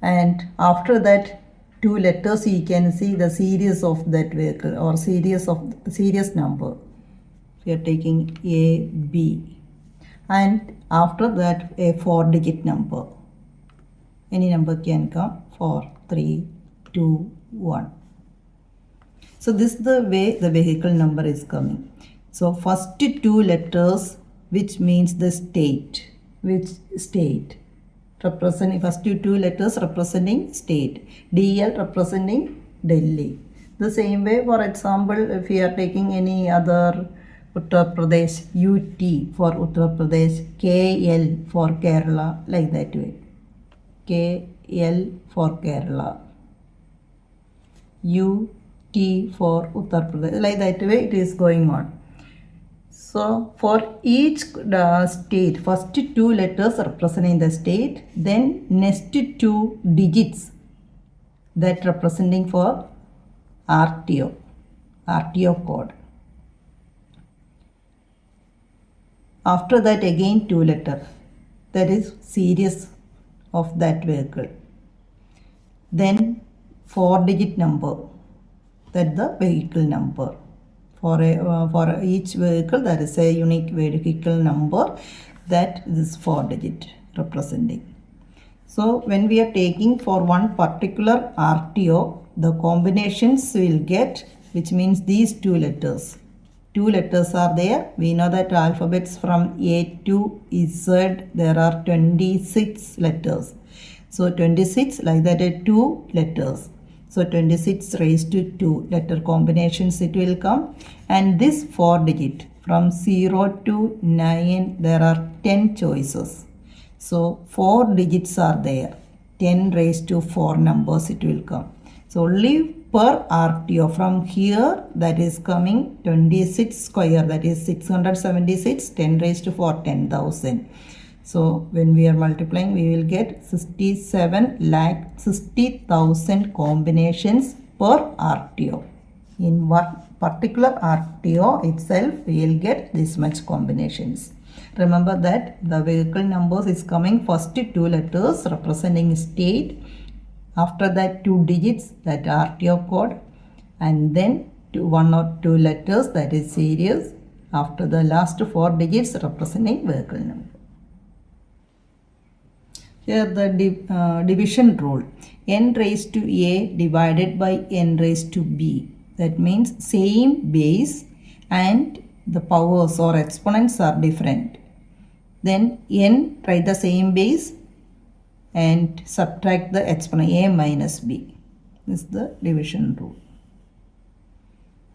And after that, 2 letters you can see the series of that vehicle or series number. We are taking AB. And after that, a 4-digit number. Any number can come, 4, 3, 2, 1. So this is the way the vehicle number is coming. So first 2 letters, which means the state. Which state? Representing first 2 letters representing state. DL representing Delhi. The same way, for example, if we are taking any other Uttar Pradesh, UT for Uttar Pradesh, KL for Kerala, like that way. KL for Kerala, UT for Uttar Pradesh, like that way it is going on. So for each state, first 2 letters representing the state, then next 2 digits that representing for RTO code. After that again 2 letter, that is series of that vehicle. Then 4-digit number, that the vehicle number. For each vehicle there is a unique vehicle number that is 4-digit representing. So when we are taking for one particular RTO, the combinations will get, which means these 2 letters. 2 letters are there. We know that alphabets from A to Z, there are 26 letters. So 26, like that, 2 letters. So 26 raised to 2 letter combinations it will come. And this 4-digit from 0 to 9, there are 10 choices. So 4 digits are there. 10 raised to 4 numbers it will come. So only per RTO from here, that is coming 26 square, that is 676, 10 raised to 4, 10,000. So when we are multiplying, we will get 67,60,000 combinations per RTO. In one particular RTO itself, we will get this much combinations. Remember that the vehicle numbers is coming first 2 letters representing state. After that 2 digits, that RTO code, and then 1 or 2 letters, that is series. After the last 4 digits representing vehicle number. Here the division rule. N raised to A divided by N raised to B. That means same base and the powers or exponents are different. Then N, write the same base and subtract the exponent A minus B. This is the division rule.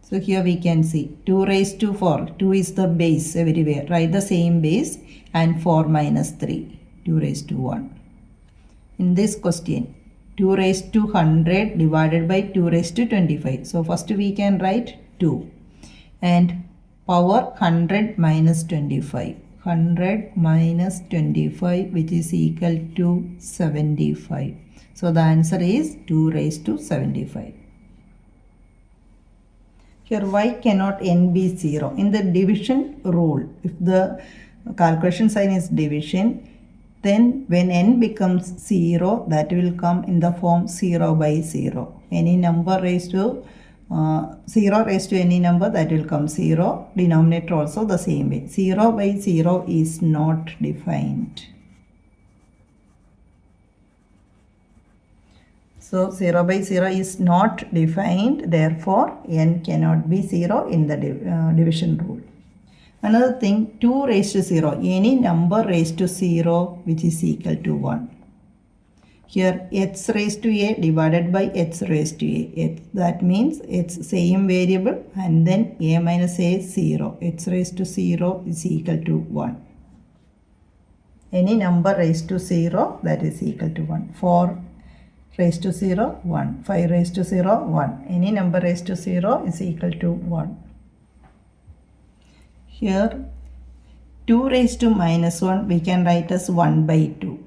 So here we can see 2 raised to 4. 2 is the base everywhere. Write the same base and 4 minus 3. 2 raised to 1. In this question, 2 raised to 100 divided by 2 raised to 25. So first we can write 2. And power 100 minus 25. 100 minus 25, which is equal to 75. So the answer is 2 raised to 75. Here, why cannot n be 0? In the division rule, if the calculation sign is division, then when n becomes 0, that will come in the form 0 by 0. Any number raised to 0 raised to any number, that will come 0. Denominator also the same way. 0 by 0 is not defined. So 0 by 0 is not defined. Therefore, n cannot be 0 in the division rule. Another thing, 2 raised to 0. Any number raised to 0 which is equal to 1. Here x raised to a divided by x raised to a. That means it's same variable and then a minus a is 0. X raised to 0 is equal to 1. Any number raised to 0 that is equal to 1. 4 raised to 0, 1. 5 raised to 0, 1. Any number raised to 0 is equal to 1. Here 2 raised to minus 1 we can write as 1 by 2.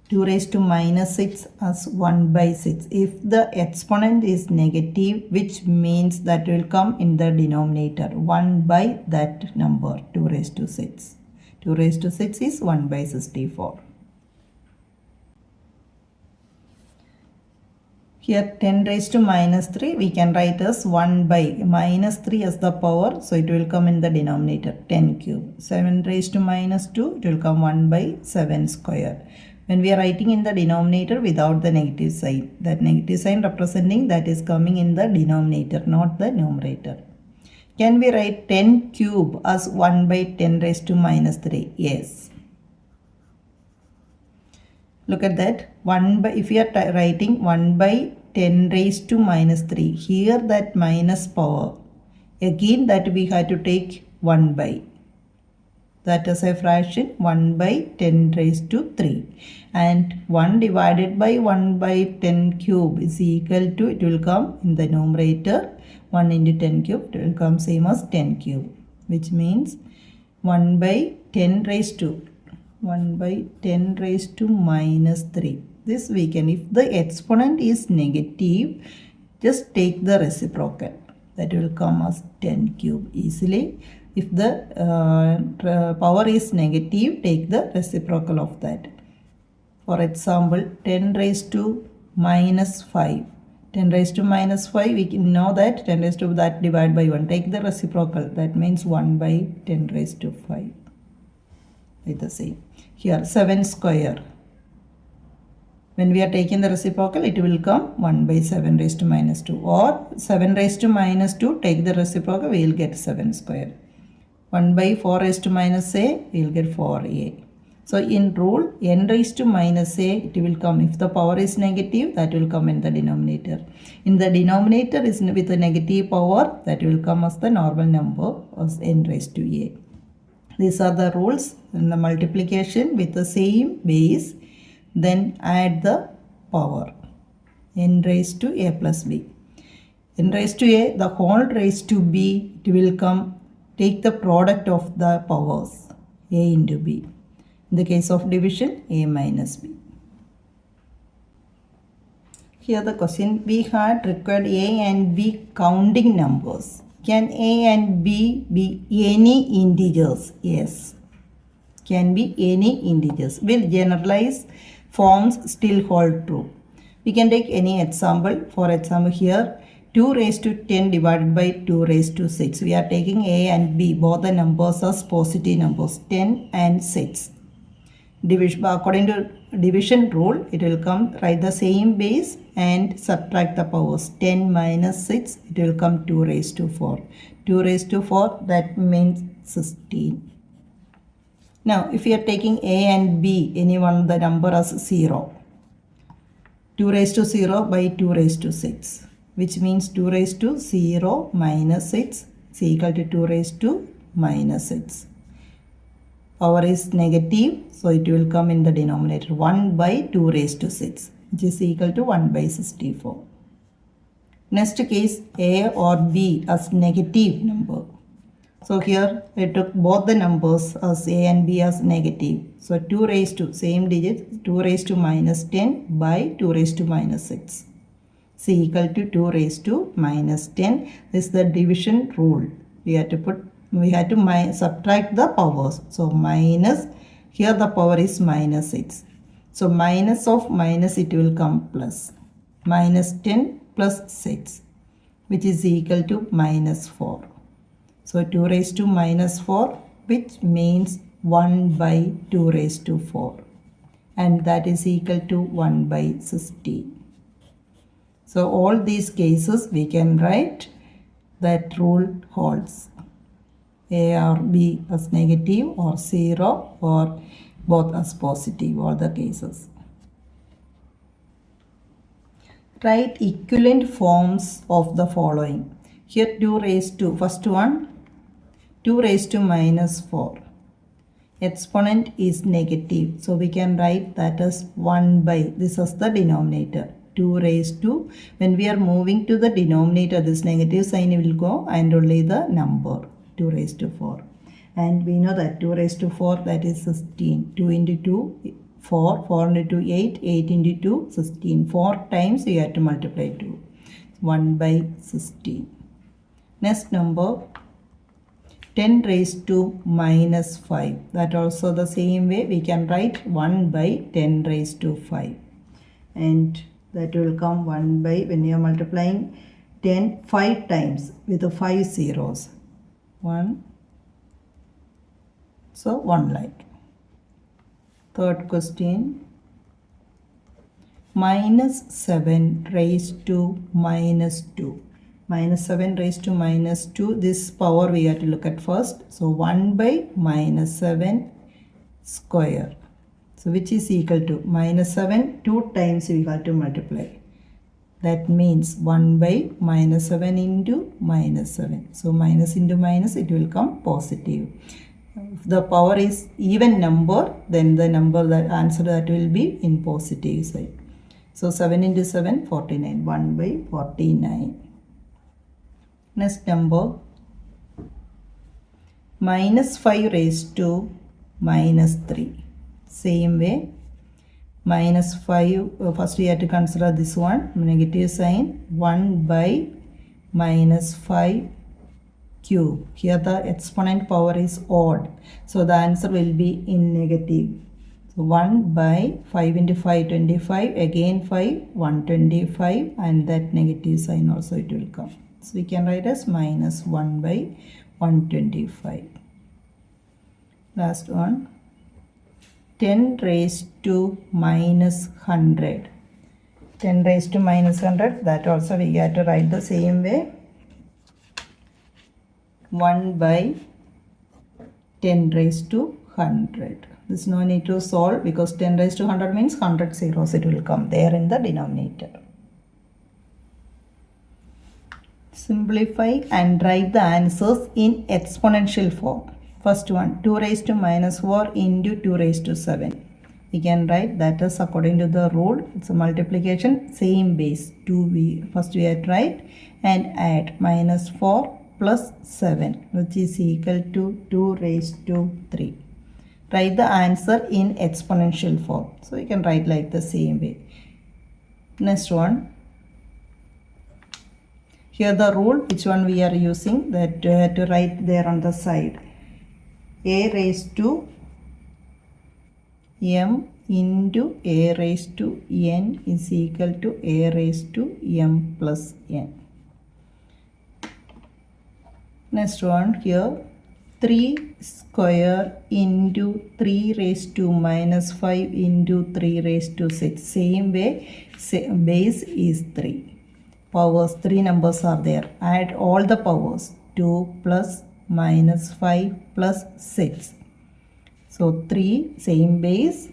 2 raised to minus 6 as 1 by 6. If the exponent is negative, which means that will come in the denominator. 1 by that number, 2 raised to 6. 2 raised to 6 is 1 by 64. Here 10 raised to minus 3 we can write as 1 by minus 3 as the power. So it will come in the denominator 10 cube. 7 raised to minus 2 it will come 1 by 7 square. When we are writing in the denominator without the negative sign, that negative sign representing that is coming in the denominator, not the numerator. Can we write 10 cube as 1 by 10 raised to minus 3? Yes. Look at that. 1 by, if we are writing 1 by 10 raised to minus 3, here that minus power, again that we have to take 1 by. That is a fraction 1 by 10 raised to 3. And 1 divided by 1 by 10 cube is equal to, it will come in the numerator, 1 into 10 cube, it will come same as 10 cube. Which means 1 by 10 raised to, 1 by 10 raised to minus 3. This we can, if the exponent is negative, just take the reciprocal. That will come as 10 cube easily. If the power is negative, take the reciprocal of that. For example, 10 raised to minus 5. 10 raised to minus 5, we can know that 10 raised to that divided by 1. Take the reciprocal. That means 1 by 10 raised to 5. It's the same. Here, 7 square. When we are taking the reciprocal, it will come 1 by 7 raised to minus 2. Or 7 raised to minus 2, take the reciprocal, we will get 7 square. 1 by 4 raised to minus a, we will get 4a. So in rule, n raised to minus a, it will come. If the power is negative, that will come in the denominator. In the denominator is with a negative power, that will come as the normal number as n raised to a. These are the rules in the multiplication with the same base. Then add the power. N raised to a plus b. N raised to a, the whole raised to b, it will come. Take the product of the powers, a into b. In the case of division, a minus b. Here the question, we had required a and b counting numbers. Can a and b be any integers? Yes. Can be any integers. Will generalize forms still hold true? We can take any example. For example, here 2 raised to 10 divided by 2 raised to 6. We are taking a and b, both the numbers as positive numbers, 10 and 6. Division, according to division rule, it will come, write the same base and subtract the powers. 10 minus 6, it will come 2 raised to 4. 2 raised to 4, that means 16. Now, if we are taking a and b, any one of the number as 0. 2 raised to 0 by 2 raised to 6. Which means 2 raised to 0 minus 6 is equal to 2 raised to minus 6. Power is negative, so it will come in the denominator 1 by 2 raised to 6, which is equal to 1 by 64. Next case, a or b as negative number. So here I took both the numbers as a and b as negative. So 2 raised to, same digit, 2 raised to minus 10 by 2 raised to minus 6. Is equal to 2 raised to minus 10. This is the division rule. We have to subtract the powers. So minus, here the power is minus 6. So minus of minus, it will come plus. Minus 10 plus 6, which is equal to minus 4. So 2 raised to minus 4, which means 1 by 2 raised to 4. And that is equal to 1 by 60. So all these cases we can write that rule holds. A or b as negative or 0 or both as positive, all the cases. Write equivalent forms of the following. Here 2 raised to, first one, 2 raised to minus 4. Exponent is negative. So we can write that as 1 by, this is the denominator. 2 raised to, when we are moving to the denominator, this negative sign will go and only the number, 2 raised to 4. And we know that 2 raised to 4, that is 16. 2 into 2, 4, 4 into 2, 8, 8 into 2, 16. 4 times you have to multiply 2. 1 by 16. Next number, 10 raised to minus 5. That also the same way we can write 1 by 10 raised to 5. And that will come 1 by, when you are multiplying 10 5 times with the 5 zeros. 1. So 1 like. Third question. Minus 7 raised to minus 2. Minus 7 raised to minus 2. This power we have to look at first. So 1 by minus 7 square. So which is equal to minus 7 2 times we have to multiply. That means 1 by minus 7 into minus 7. So minus into minus, it will come positive. If the power is even number, then the number, that answer that will be in positive side. So 7 into 7, 49. 1 by 49. Next number, minus 5 raised to minus 3. Same way, minus 5, first we have to consider this one, negative sign, 1 by minus 5 cube. Here the exponent power is odd, so the answer will be in negative. So 1 by 5 into 5, 25, again 5, 125, and that negative sign also it will come. So we can write as minus 1 by 125. Last one, 10 raised to minus 100. 10 raised to minus 100, that also we have to write the same way. 1 by 10 raised to 100. This no need to solve because 10 raised to 100 means 100 zeros it will come there in the denominator. Simplify and write the answers in exponential form. First one, 2 raised to minus 4 into 2 raised to 7. We can write that as according to the rule. It's a multiplication, same base. 2 first we have to write and add minus 4 plus 7, which is equal to 2 raised to 3. Write the answer in exponential form. So you can write like the same way. Next one. Here the rule, which one we are using, that to write there on the side. A raised to m into a raised to n is equal to a raised to m plus n. Next one here, 3 square into 3 raised to minus 5 into 3 raised to 6. Same way, base is 3. Powers, 3 numbers are there. Add all the powers. 2 plus minus 5 plus 6. So 3, same base.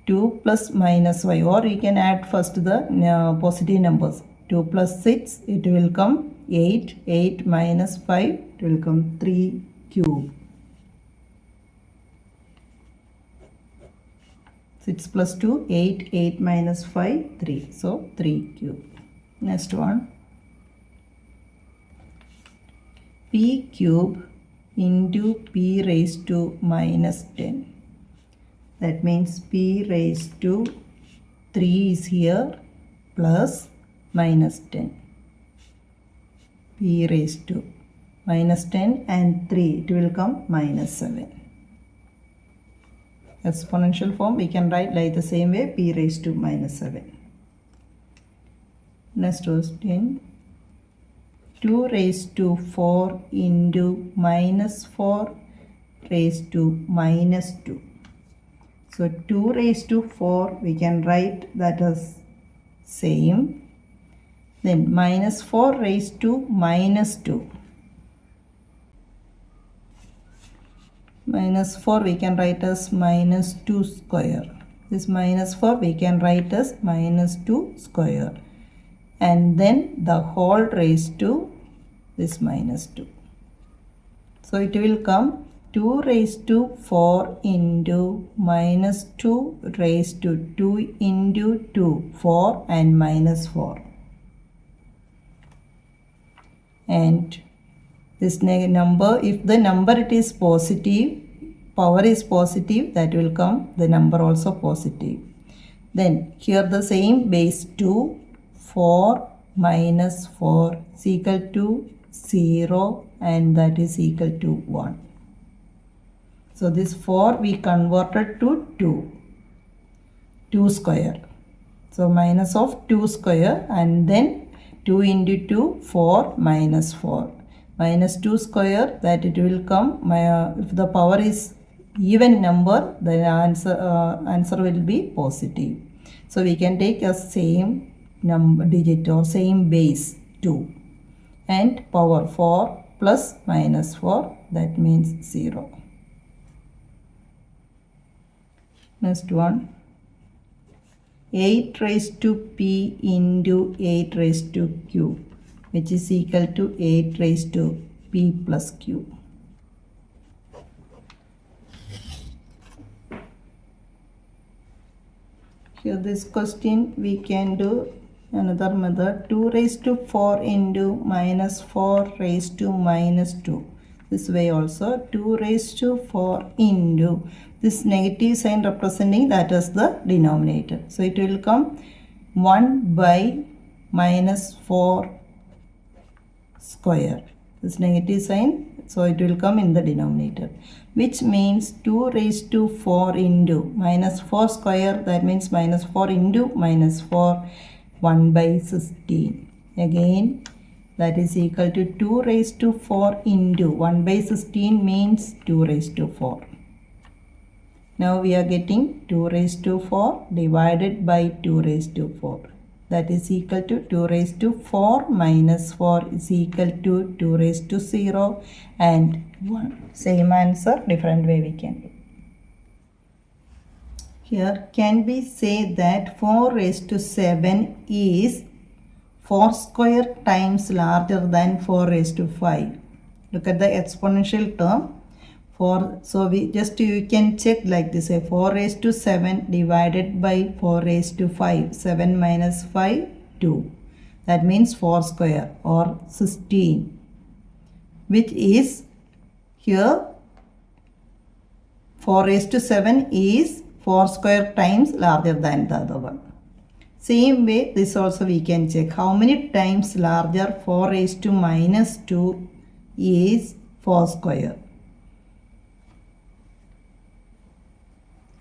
2 plus minus 5. Or you can add first the positive numbers. 2 plus 6, it will come 8. 8 minus 5, it will come 3 cube. 6 plus 2, 8. 8 minus 5, 3. So 3 cube. Next one, p cube into p raised to minus 10. That means p raised to 3 is here plus minus 10. P raised to minus 10 and 3, it will come minus 7. Exponential form, we can write like the same way, p raised to minus 7. Next question, 2 raised to 4 into minus 4 raised to minus 2. So 2 raised to 4, we can write that as same. Then minus 4 raised to minus 2. Minus 4 we can write as minus 2 square. This minus 4 we can write as minus 2 square. and then the whole raised to this minus 2. So it will come 2 raised to 4 into minus 2 raised to 2 into 2, 4 and minus 4. And this number, if the number it is positive, power is positive, that will come the number also positive. Then here the same base 2, 4 minus 4 is equal to 0 and that is equal to 1. So this 4 we converted to 2 square. So minus of 2 square and then 2 into 2, 4 minus 4. Minus 2 square, that it will come, if the power is even number, the answer will be positive. So we can take a same number digit or same base 2 and power 4 plus minus 4, that means 0. Next one, 8 raised to p into 8 raised to q, which is equal to 8 raised to p plus q. Here this question we can do another method, 2 raised to 4 into minus 4 raised to minus 2. This way also 2 raised to 4 into this negative sign representing that as the denominator. So it will come 1 by minus 4 square. This negative sign, so it will come in the denominator, which means 2 raised to 4 into minus 4 square, that means minus 4 into minus 4, 1 by 16. Again, that is equal to 2 raised to 4 into 1 by 16 means 2 raised to 4. Now we are getting 2 raised to 4 divided by 2 raised to 4. That is equal to 2 raised to 4 minus 4 is equal to 2 raised to 0 and 1. Same answer, different way we can do. Here, can we say that 4 raised to 7 is 4 square times larger than 4 raised to 5? Look at the exponential term. So we just, you can check like this, 4 raised to 7 divided by 4 raised to 5, 7 minus 5, 2. That means 4 square or 16, which is here 4 raised to 7 is 4 square times larger than the other one. Same way, this also we can check how many times larger 4 raised to minus 2 is 4 square.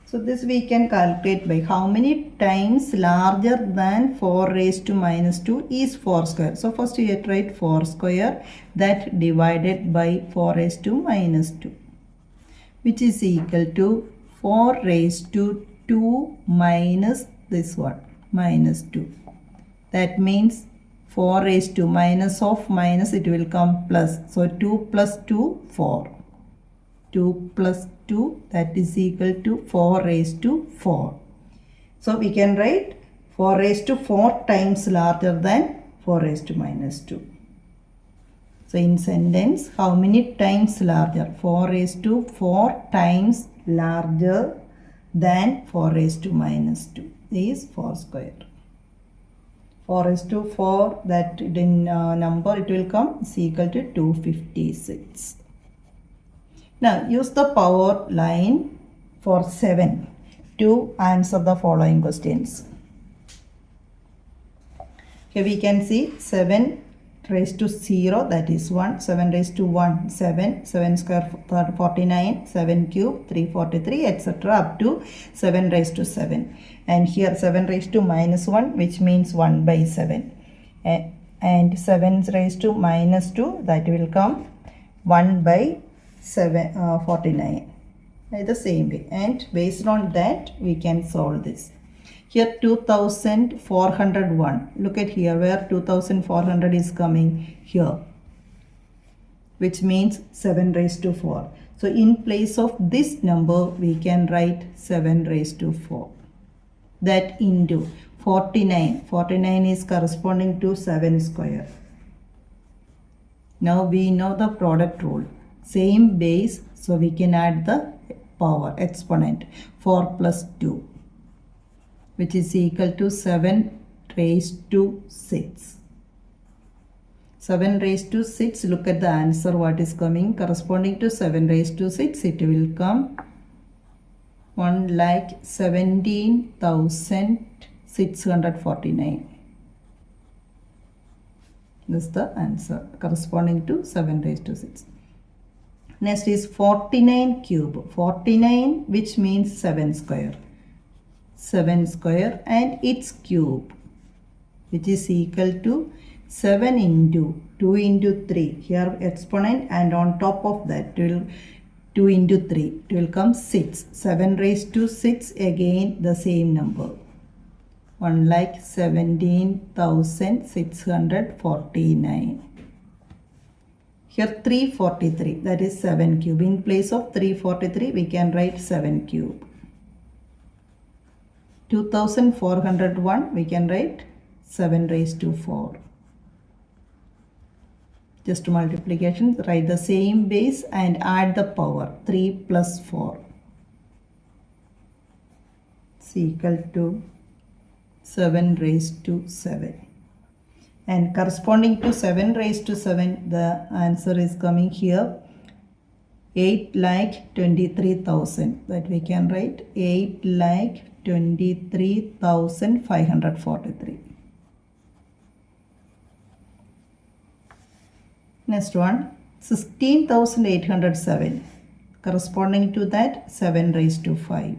So this we can calculate by how many times larger than 4 raised to minus 2 is 4 square. So first you write 4 square, that divided by 4 raised to minus 2, which is equal to 4 raised to 2 minus this one, minus 2. That means 4 raised to minus of minus, it will come plus. So 2 plus 2, 4. 2 plus 2, that is equal to 4 raised to 4. So we can write 4 raised to 4 times larger than 4 raised to minus 2. So in sentence, how many times larger? 4 raised to 4 times larger than 4 raised to minus 2 is 4 square. 4 raised to 4, that in number it will come is equal to 256. Now use the power line for 7 to answer the following questions. Here we can see 7 raised to 0, that is 1, 7 raised to 1, 7, 7 square 49, 7 cube 343, etc. up to 7 raised to 7. And here 7 raised to minus 1, which means 1 by 7. And 7 raised to minus 2, that will come 1 by 49. The same way, and based on that we can solve this. Here 2401, look at here where 2400 is coming here, which means 7 raised to 4. So in place of this number we can write 7 raised to 4. that into 49. 49 is corresponding to 7 square. Now we know the product rule. Same base, so we can add the power exponent. 4 plus 2, which is equal to 7 raised to 6. 7 raised to 6, look at the answer what is coming. Corresponding to 7 raised to 6, it will come 1,17,649. This is the answer corresponding to 7 raised to 6. Next is 49 cube. 49, which means 7 square. 7 square and its cube, which is equal to 7 into 2 into 3. Here exponent, and on top of that 2 into 3. It will come 6. 7 raised to 6, again the same number. 1,17,649. Here 343, that is 7 cube. In place of 343, we can write 7 cube. 2,401, we can write 7 raised to 4. Just multiplication, write the same base and add the power. 3 plus 4 is equal to 7 raised to 7. And corresponding to 7 raised to 7, the answer is coming here 8,23,000. That we can write 8,23,543. Next one, 16,807. Corresponding to that, 7 raised to 5.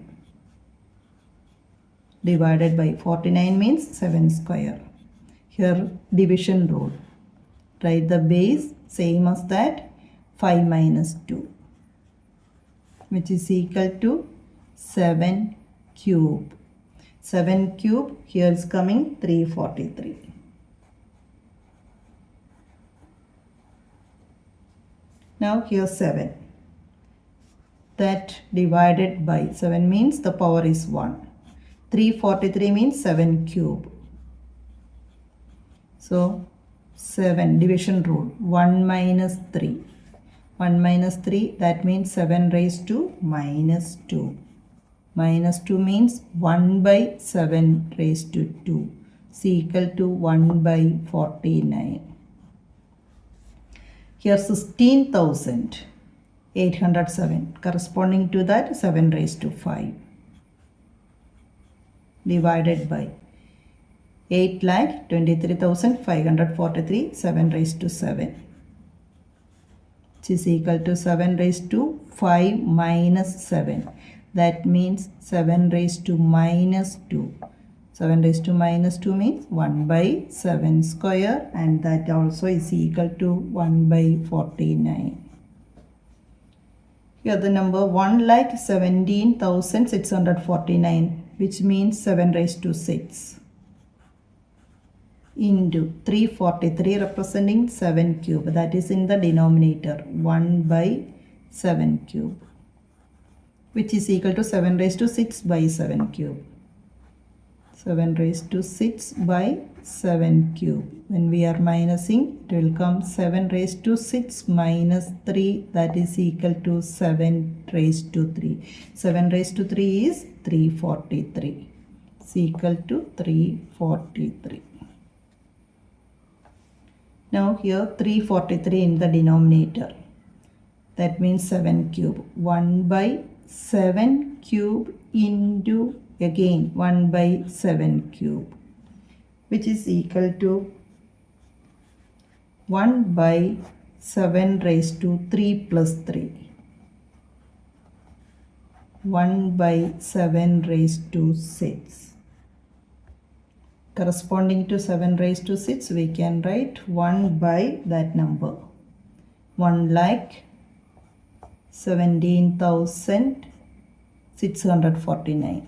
Divided by 49 means 7 square. Here division rule. Write the base same as that, 5 minus 2, which is equal to 7 cube. 7 cube, here is coming 343. Now here 7. That divided by 7 means the power is 1. 343 means 7 cube. So 7, division rule, 1 minus 3. 1 minus 3, that means 7 raised to minus 2. Minus 2 means 1 by 7 raised to 2 is equal to 1 by 49. Here 16,807, corresponding to that 7 raised to 5. Divided by 8,23,543, 7 raised to 7, which is equal to 7 raised to 5 minus 7. That means 7 raised to minus 2. 7 raised to minus 2 means 1 by 7 square, and that also is equal to 1 by 49. Here the number 1,17,649, which means 7 raised to 6. Into 343 representing 7 cube, that is in the denominator, 1 by 7 cube, which is equal to 7 raised to 6 by 7 cube. 7 raised to 6 by 7 cube. When we are minusing, it will come 7 raised to 6 minus 3, that is equal to 7 raised to 3. 7 raised to 3 is 343. It's equal to 343. Now here 343 in the denominator. That means 7 cube. 1 by 7 cube into again 1 by 7 cube, which is equal to 1 by 7 raised to 3 plus 3. 1 by 7 raised to 6. Corresponding to 7 raised to 6, we can write 1 by that number. 1,17,649.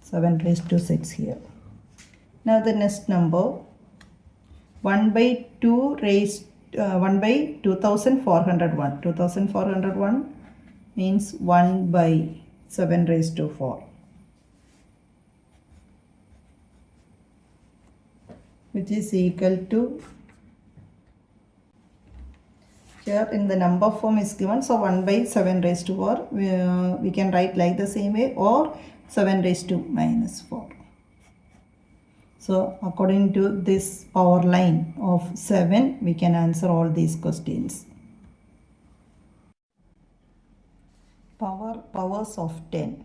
7 raised to 6 here. Now the next number, 1 by 2 raised 1 by 2,401. 2,401 means 1 by 7 raised to 4. which is equal to, here in the number form is given, so 1 by 7 raised to 4, we can write like the same way, or 7 raised to minus 4. So according to this power line of 7, we can answer all these questions. Powers of 10.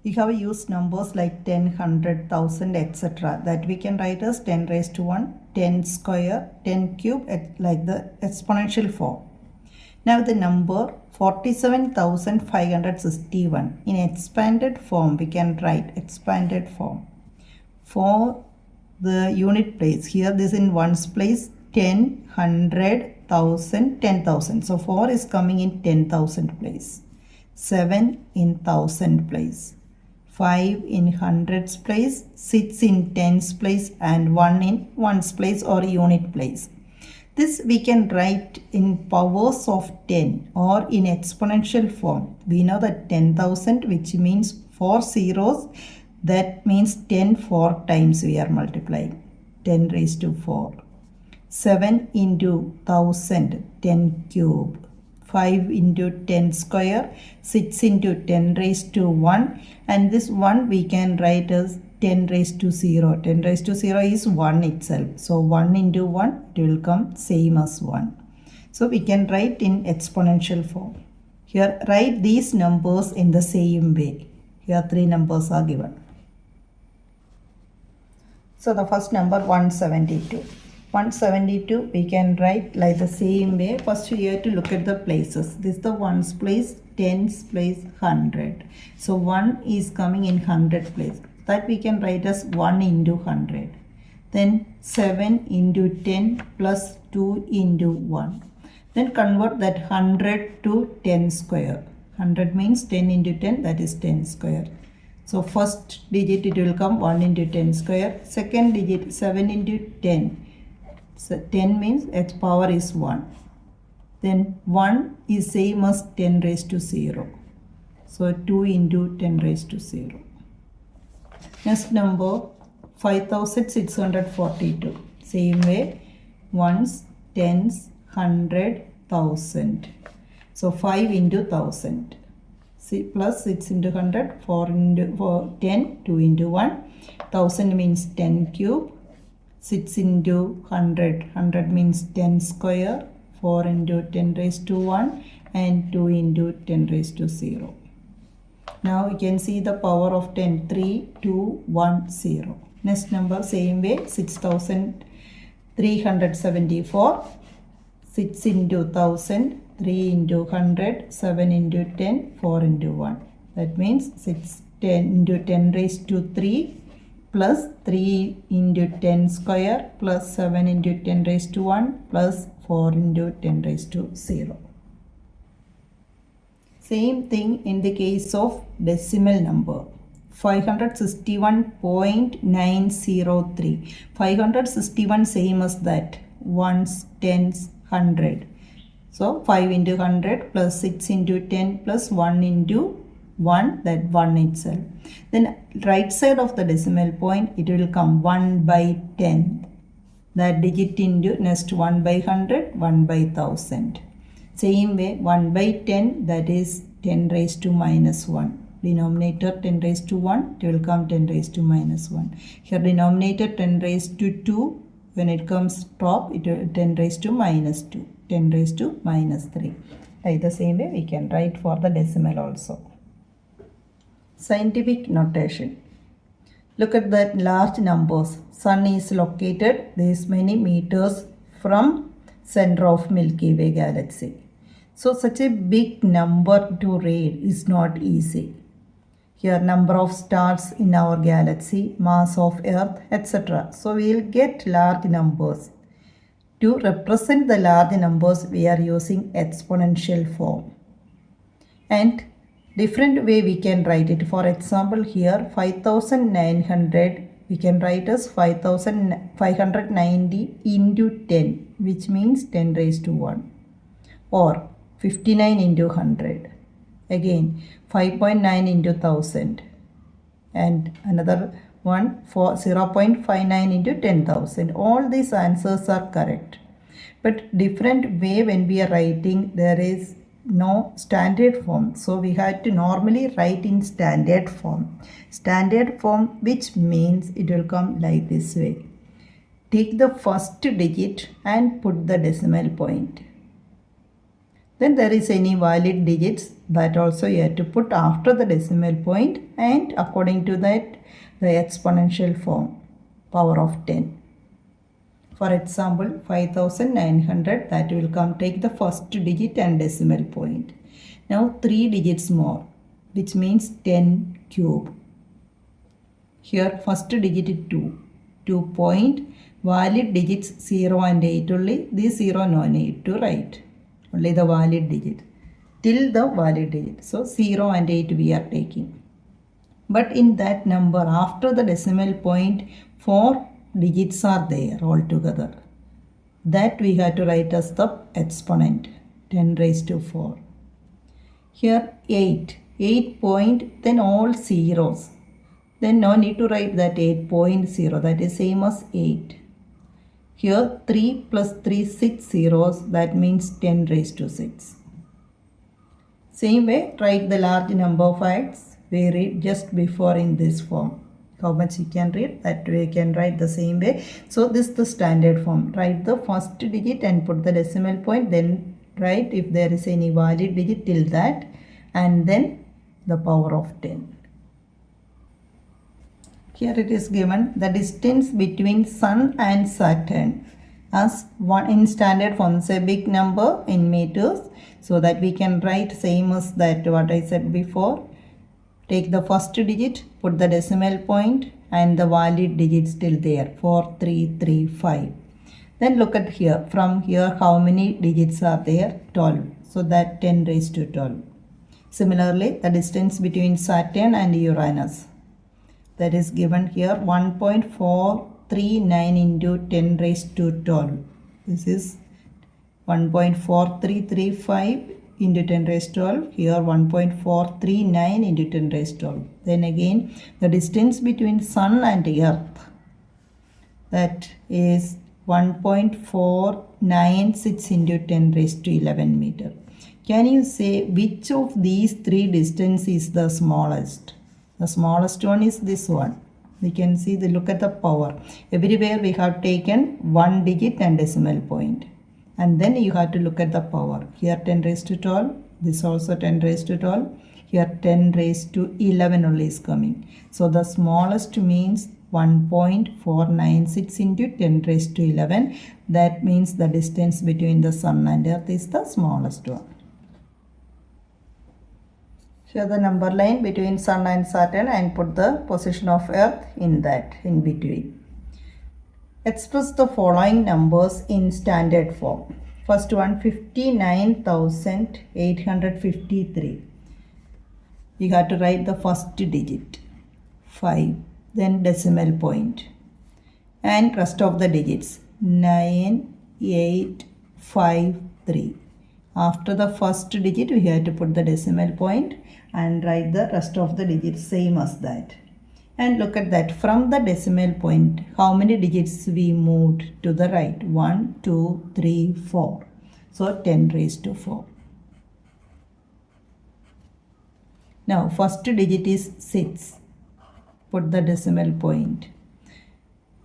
We have used numbers like 10, 100, 1000, etc. that we can write as 10 raised to 1, 10 square, 10 cube, like the exponential form. Now the number 47,561 in expanded form, we can write expanded form. For the unit place, here this in ones place, 10, 100, 1000, 10,000. So 4 is coming in 10,000 place, 7 in 1000 place, 5 in hundreds place, 6 in tens place, and 1 in ones place or unit place. This we can write in powers of 10 or in exponential form. We know that 10,000, which means 4 zeros, that means 10 4 times we are multiplying, 10 raised to 4. 7 into 1000, 10 cube. 5 into 10 square, 6 into 10 raised to 1, and this 1 we can write as 10 raised to 0. 10 raised to 0 is 1 itself. So 1 into 1, it will come same as 1. So we can write in exponential form. Here write these numbers in the same way. Here 3 numbers are given. So the first number 172. 172 we can write like the same way. First we have to look at the places. This is the ones place, tens place, 100. So 1 is coming in 100 place. That we can write as 1 into 100. Then 7 into 10 plus 2 into 1. Then convert that 100 to 10 square. 100 means 10 into 10, that is 10 square. So first digit it will come 1 into 10 square. Second digit 7 into 10. So 10 means its power is 1. Then 1 is same as 10 raised to 0. So 2 into 10 raised to 0. Next number 5642. Same way, ones, tens, 100, 1000. So 5 into 1000. Plus 6 into 100, 4 into 10, 2 into 1. 1000 means 10 cube. 6 into 100, 100 means 10 square, 4 into 10 raised to 1, and 2 into 10 raised to 0. Now you can see the power of 10, 3, 2, 1, 0. Next number same way, 6374, 6 into 1000, 3 into 100, 7 into 10, 4 into 1. That means 10 into 10 raised to 3, plus 3 into 10 square, plus 7 into 10 raised to 1, plus 4 into 10 raised to 0. Same thing in the case of decimal number. 561.903. 561 same as that. Ones, tens, 100. So 5 into 100 plus 6 into 10 plus 1 into 1, that 1 itself. Then right side of the decimal point, it will come 1 by 10. That digit into next 1 by 100, 1 by 1000. Same way 1 by 10, that is 10 raised to minus 1. Denominator 10 raised to 1, it will come 10 raised to minus 1. Here denominator 10 raised to 2, when it comes top, it will 10 raised to minus 2. 10 raised to minus 3. Like the same way we can write for the decimal also. Scientific notation. Look at that large numbers. Sun is located this many meters from center of Milky Way galaxy. So such a big number to read is not easy. Here number of stars in our galaxy, mass of Earth, etc. So we will get large numbers. To represent the large numbers, we are using exponential form. And different way we can write it. For example, here 5900 we can write as 5590 into 10, which means 10 raised to 1. Or 59 into 100. Again 5.9 into 1000. And another 0.59 into 10,000. All these answers are correct. But different way when we are writing, there is no standard form. So we have to normally write in standard form. Standard form, which means it will come like this way. Take the first digit and put the decimal point. Then there is any valid digits, that also you have to put after the decimal point, and according to that the exponential form, power of 10. For example, 5900, that will come, take the first digit and decimal point. Now 3 digits more, which means 10 cube. Here first digit is 2. 2 point, valid digits 0 and 8 only. This 0 no need to write. Only the valid digit. Till the valid digit. So 0 and 8 we are taking. But in that number, after the decimal point, 4 digits are there altogether. That we have to write as the exponent, 10 raised to 4. Here 8. 8 point, then all zeros. Then no need to write that 8.0, that is same as 8. Here 3 plus 3, 6 zeros, that means 10 raised to 6. Same way, write the large number of facts we read just before in this form. How much you can read, that way you can write the same way. So this is the standard form. Write the first digit and put the decimal point, then write if there is any valid digit till that, and then the power of 10. Here it is given the distance between Sun and Saturn as one in standard form, say big number in meters, so that we can write same as that what I said before. Take the first digit, put the decimal point and the valid digits till there, 4335. Then look at here, from here how many digits are there? 12. So that 10 raised to 12. Similarly, the distance between Saturn and Uranus, that is given here, 1.439 into 10 raised to 12. This is 1.4335 into 10 raised to 12. Here 1.439 into 10 raised to 12. Then again the distance between Sun and Earth, that is 1.496 into 10 raised to 11 meter. Can you say which of these three distances is the smallest? The smallest one is this one. We can see look at the power. Everywhere we have taken one digit and decimal point. And then you have to look at the power. Here 10 raised to 12. This also 10 raised to 12. Here 10 raised to 11 only is coming. So the smallest means 1.496 into 10 raised to 11. That means the distance between the Sun and Earth is the smallest one. Here the number line between Sun and Saturn and put the position of Earth in that, in between. Express the following numbers in standard form. First one, 59,853. You have to write the first digit, 5, then decimal point, and rest of the digits, 9, 8, 5, 3. After the first digit, we have to put the decimal point and write the rest of the digits same as that. And look at that, from the decimal point, how many digits we moved to the right? 1, 2, 3, 4. So 10 raised to 4. Now first digit is 6. Put the decimal point.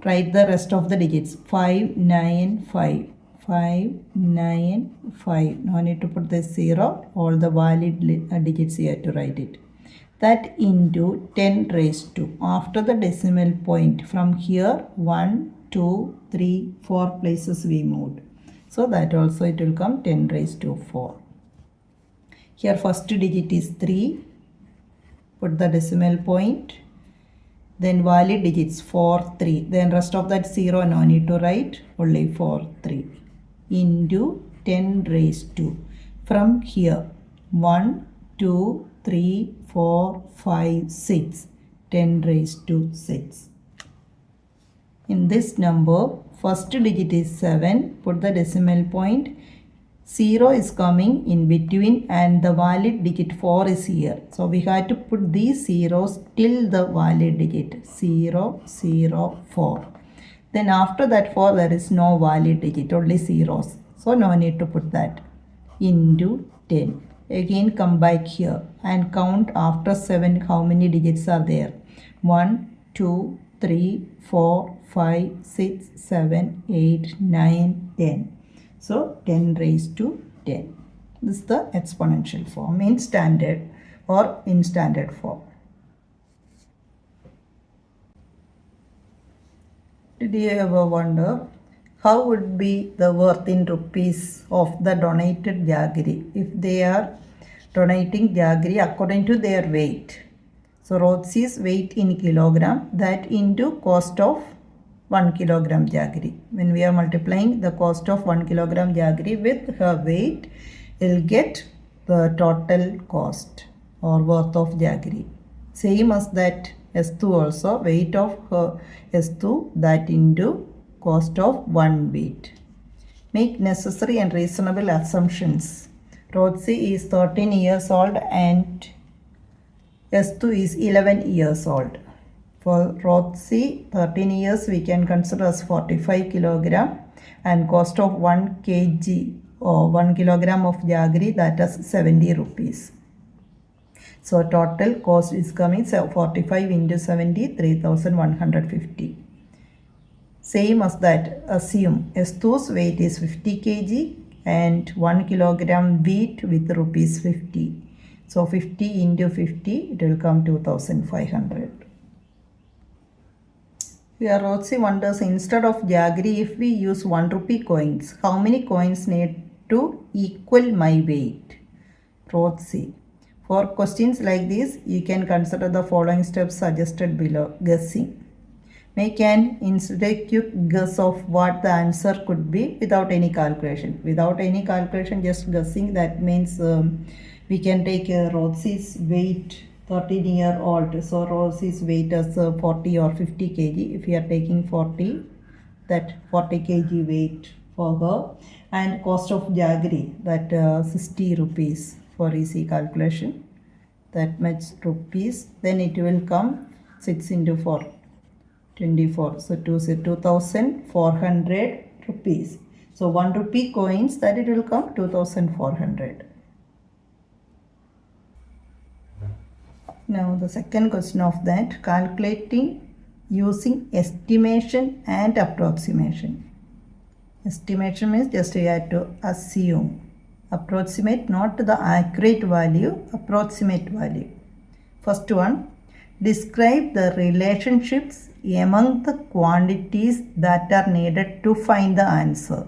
Write the rest of the digits, 5, 9, 5. 5, 9, 5. No need to put the 0. All the valid digits here to write it. That into 10 raised to. After the decimal point, from here 1, 2, 3, 4 places we moved. So that also it will come 10 raised to 4. Here first digit is 3. Put the decimal point. Then valid digits 4, 3. Then rest of that 0 no need to write. Only 4, 3. Into 10 raised to. From here 1, 2, 3, 4, 5, 6. 10 raised to 6. In this number, first digit is 7. Put the decimal point. 0 is coming in between and the valid digit 4 is here. So we have to put these zeros till the valid digit 0, 0, 4. Then after that 4 there is no valid digit, only zeros. So no need to put that. Into 10. Again come back here and count after 7 how many digits are there. 1, 2, 3, 4, 5, 6, 7, 8, 9, 10. So 10 raised to 10. This is the exponential form in standard or in standard form. Did you ever wonder how would be the worth in rupees of the donated jaggery if they are donating jaggery according to their weight? So Rotsi's weight in kilogram, that into cost of 1 kilogram jaggery. When we are multiplying the cost of 1 kilogram jaggery with her weight, we'll get the total cost or worth of jaggery. Same as that S2 also, weight of her S2, that into cost of 1 weight. Make necessary and reasonable assumptions. Rotsi is 13 years old and S2 is 11 years old. For Rotsi, 13 years we can consider as 45 kilogram and cost of 1 kg or 1 kilogram of jaggery, that is 70 rupees. So total cost is coming 45 into 70, 3150. Same as that, assume S2's weight is 50 kg and 1 kilogram wheat with rupees 50. So 50 into 50, it will come 2500. Here Rotsi wonders, instead of jaggery, if we use 1 rupee coins, how many coins need to equal my weight? Rotsi. For questions like this, you can consider the following steps suggested below. Guessing. Make an instinctive guess of what the answer could be without any calculation. Without any calculation, just guessing, that means we can take Rotsi's weight, 13-year-old. So Rotsi's weight as 40 or 50 kg. If we are taking 40, that 40 kg weight for her. And cost of jaggery, that 60 rupees for easy calculation. That much rupees. Then it will come 6 into 4. 24. So 2400 rupees. So 1 rupee coins, that it will come 2400. Now the second question of that, calculating using estimation and approximation. Estimation means just you have to assume. Approximate, not the accurate value, approximate value. First one, describe the relationships among the quantities that are needed to find the answer.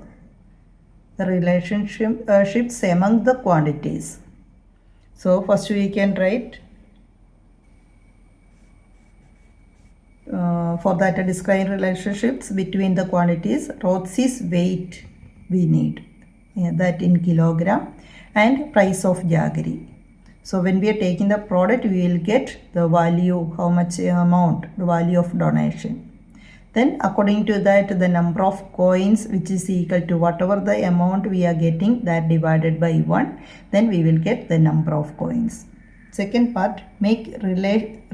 The relationships among the quantities. So first we can write for that describe relationships between the quantities. Rotsi's weight we need, that in kilogram, and price of jaggery. So when we are taking the product, we will get the value, how much amount, the value of donation. Then according to that, the number of coins, which is equal to whatever the amount we are getting, that divided by 1, then we will get the number of coins. Second part, make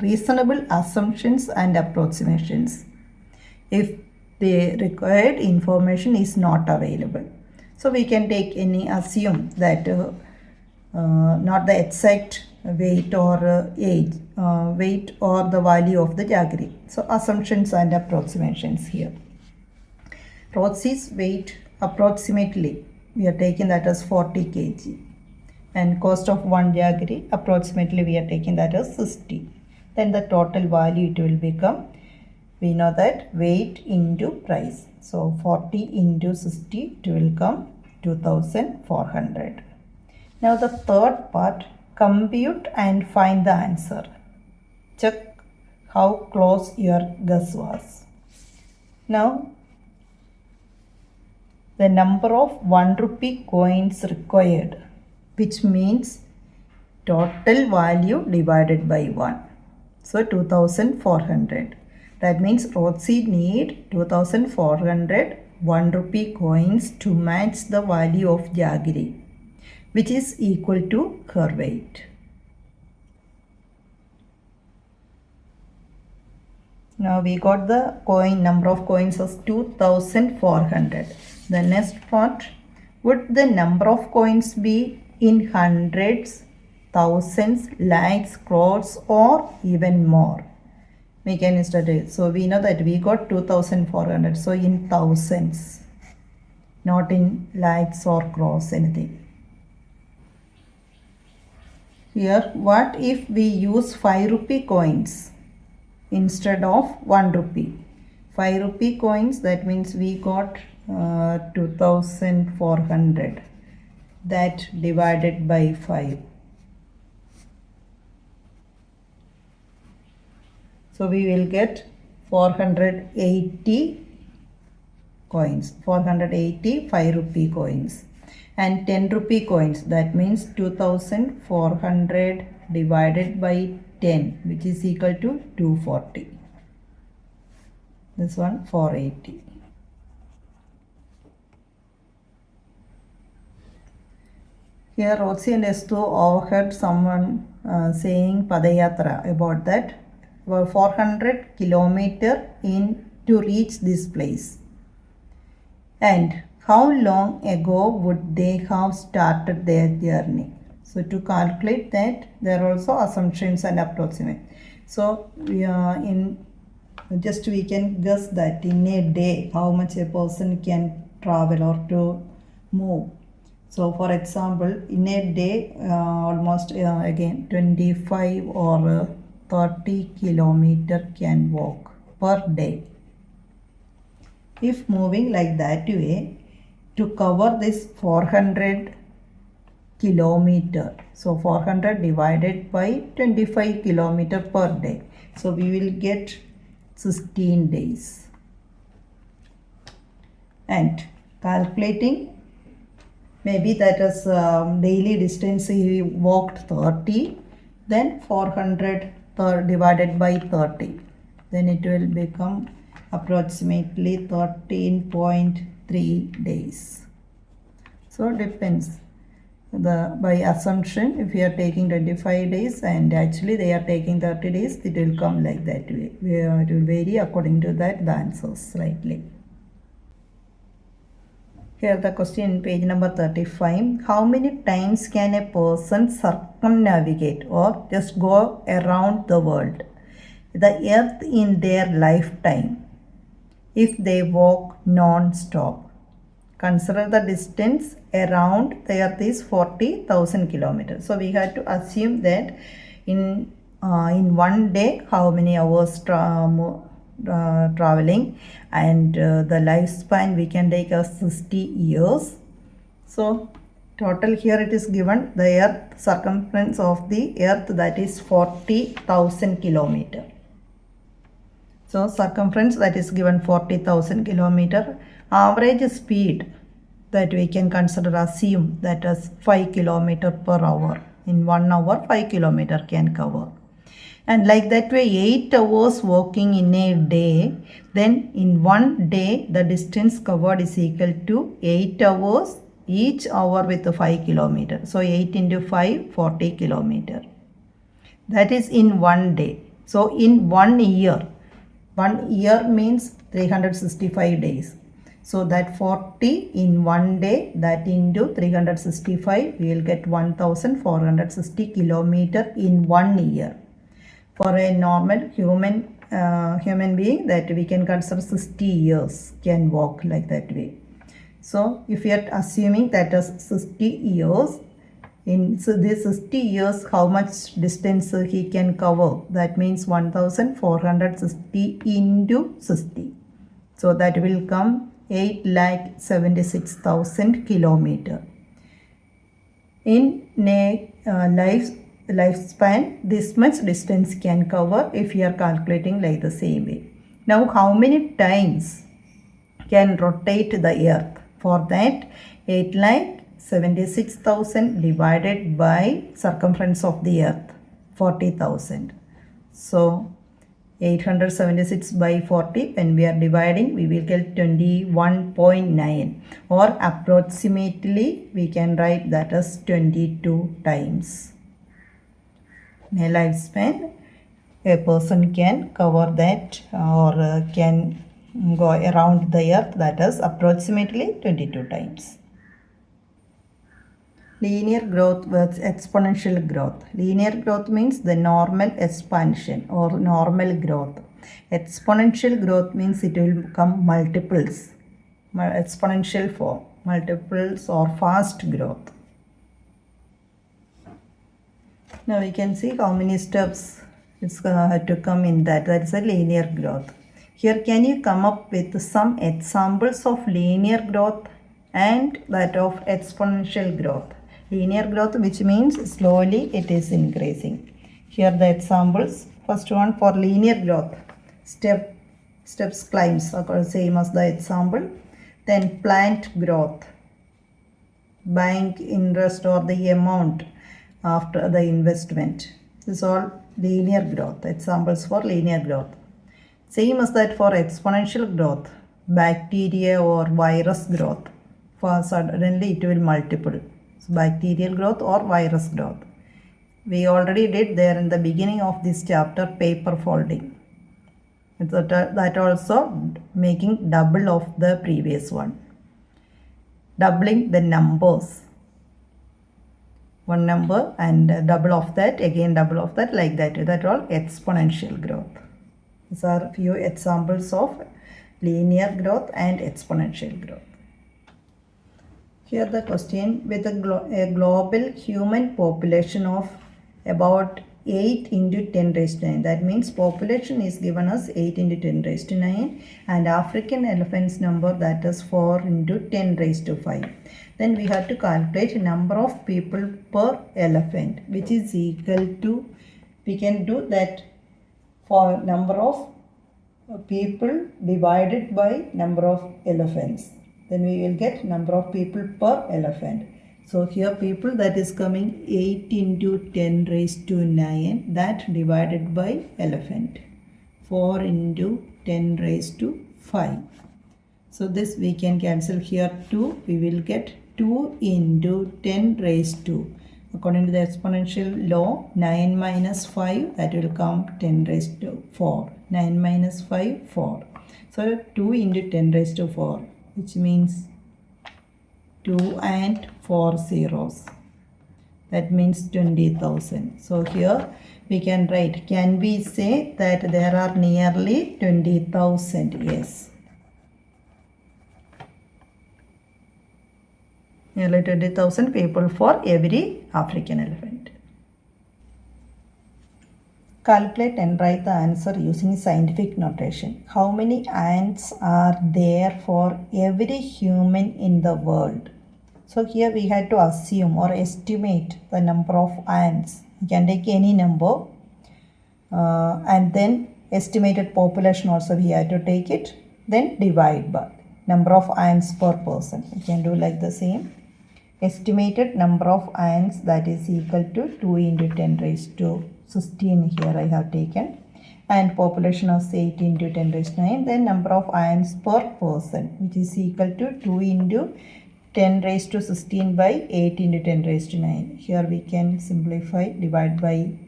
reasonable assumptions and approximations if the required information is not available. So we can take any, assume that not the exact weight or age, weight or the value of the jaggery. So assumptions and approximations here. Rotsi's weight approximately, we are taking that as 40 kg. And cost of 1 jaggery, approximately we are taking that as 60. Then the total value it will become, we know that weight into price. So 40 into 60, it will come 2400. Now the third part, compute and find the answer. Check how close your guess was. Now the number of 1 rupee coins required, which means total value divided by 1. So 2400. That means Rotsi need 2400 1 rupee coins to match the value of jaggery, which is equal to her weight. Now we got the number of coins as 2400. The next part, would the number of coins be in hundreds, thousands, lakhs, crores, or even more? We can start it. So we know that we got 2400. So in thousands, not in lakhs or crores, anything. Here, what if we use 5 rupee coins instead of 1 rupee? 5 rupee coins, that means we got 2400. That divided by 5. So we will get 480 coins, 480 5 rupee coins. And 10 rupee coins, that means 2400 divided by 10, which is equal to 240. This one 480. Here Roxy and Estu overheard someone saying Padayatra about that. 400 kilometers to reach this place. And how long ago would they have started their journey? So to calculate that, there are also assumptions and approximate. So we can guess that in a day how much a person can travel or to move. So for example, in a day almost again 25 or 30 kilometers can walk per day. If moving like that way, to cover this 400 kilometer, so 400 divided by 25 kilometer per day, so we will get 16 days. And calculating, maybe that is daily distance he walked 30, then 400 divided by 30, then it will become approximately 13.3 days. So depends. By assumption, if we are taking 25 days and actually they are taking 30 days, it will come like that way. It will vary according to that the answers slightly. Here the question, page number 35. How many times can a person circumnavigate or just go around the world, the earth, in their lifetime if they walk non-stop? Consider the distance around the earth is 40,000 kilometers. So we have to assume that in one day how many hours traveling, and the lifespan we can take as 60 years. So total here it is given the earth circumference of the earth, that is 40,000 kilometer. So circumference that is given 40,000 kilometer. Average speed that we can consider, assume that is 5 kilometer per hour. In 1 hour 5 kilometer can cover. And like that way 8 hours walking in a day, then in 1 day the distance covered is equal to 8 hours, each hour with 5 kilometer. So 8 into 5, 40 kilometer. That is in 1 day. So in 1 year means 365 days. So that 40 in 1 day, that into 365, we will get 1460 kilometer in 1 year. For a normal human being, that we can consider 60 years can walk like that way. So if we are assuming that is 60 years, in this 60 years how much distance he can cover, that means 1460 into 60. So that will come 8,76,000 kilometer. In a lifespan, this much distance can cover if you are calculating like the same way. Now how many times can rotate the earth? For that 8,76,000 divided by circumference of the earth 40,000. So 876 by 40, when we are dividing, we will get 21.9, or approximately we can write that as 22 times. In a lifespan, a person can cover that or can go around the earth, that is approximately 22 times. Linear growth versus exponential growth. Linear growth means the normal expansion or normal growth. Exponential growth means it will become multiples, exponential form, multiples or fast growth. Now we can see how many steps it's to come in that. That is a linear growth. Here, can you come up with some examples of linear growth and that of exponential growth? Linear growth, which means slowly it is increasing. Here the examples. First one, for linear growth, steps climbs are same as the example. Then plant growth, bank interest or the amount after the investment. This is all linear growth, examples for linear growth. Same as that for exponential growth, bacteria or virus growth. For suddenly it will multiple. So bacterial growth or virus growth. We already did there in the beginning of this chapter, paper folding. That also making double of the previous one. Doubling the numbers. One number and double of that, again double of that, like that. That all exponential growth. These are few examples of linear growth and exponential growth. Here the question, with a global human population of about 8 into 10 raised to 9. That means population is given as 8 into 10 raised to 9 and African elephants number, that is 4 into 10 raised to 5. Then we have to calculate number of people per elephant, which is equal to, we can do that for number of people divided by number of elephants. Then we will get number of people per elephant. So here people, that is coming 8 into 10 raised to 9, that divided by elephant. 4 into 10 raised to 5. So this we can cancel here 2. We will get 2 into 10 raised to. According to the exponential law, 9 minus 5, that will come 10 raised to 4. 9 minus 5, 4. So 2 into 10 raised to 4, which means 2 and 4 zeros. That means 20,000. So here we can write, can we say that there are nearly 20,000? Yes. Nearly 20,000 people for every African elephant. Calculate and write the answer using scientific notation. How many ants are there for every human in the world? So here we had to assume or estimate the number of ants. You can take any number and then estimated population also we had to take it. Then divide by number of ants per person. You can do like the same. Estimated number of ants, that is equal to 2 into 10 raised to 16 here I have taken, and population of 8 into 10 raised to 9, then number of ants per person, which is equal to 2 into 10 raised to 16 by 8 into 10 raised to 9. Here we can simplify, divide by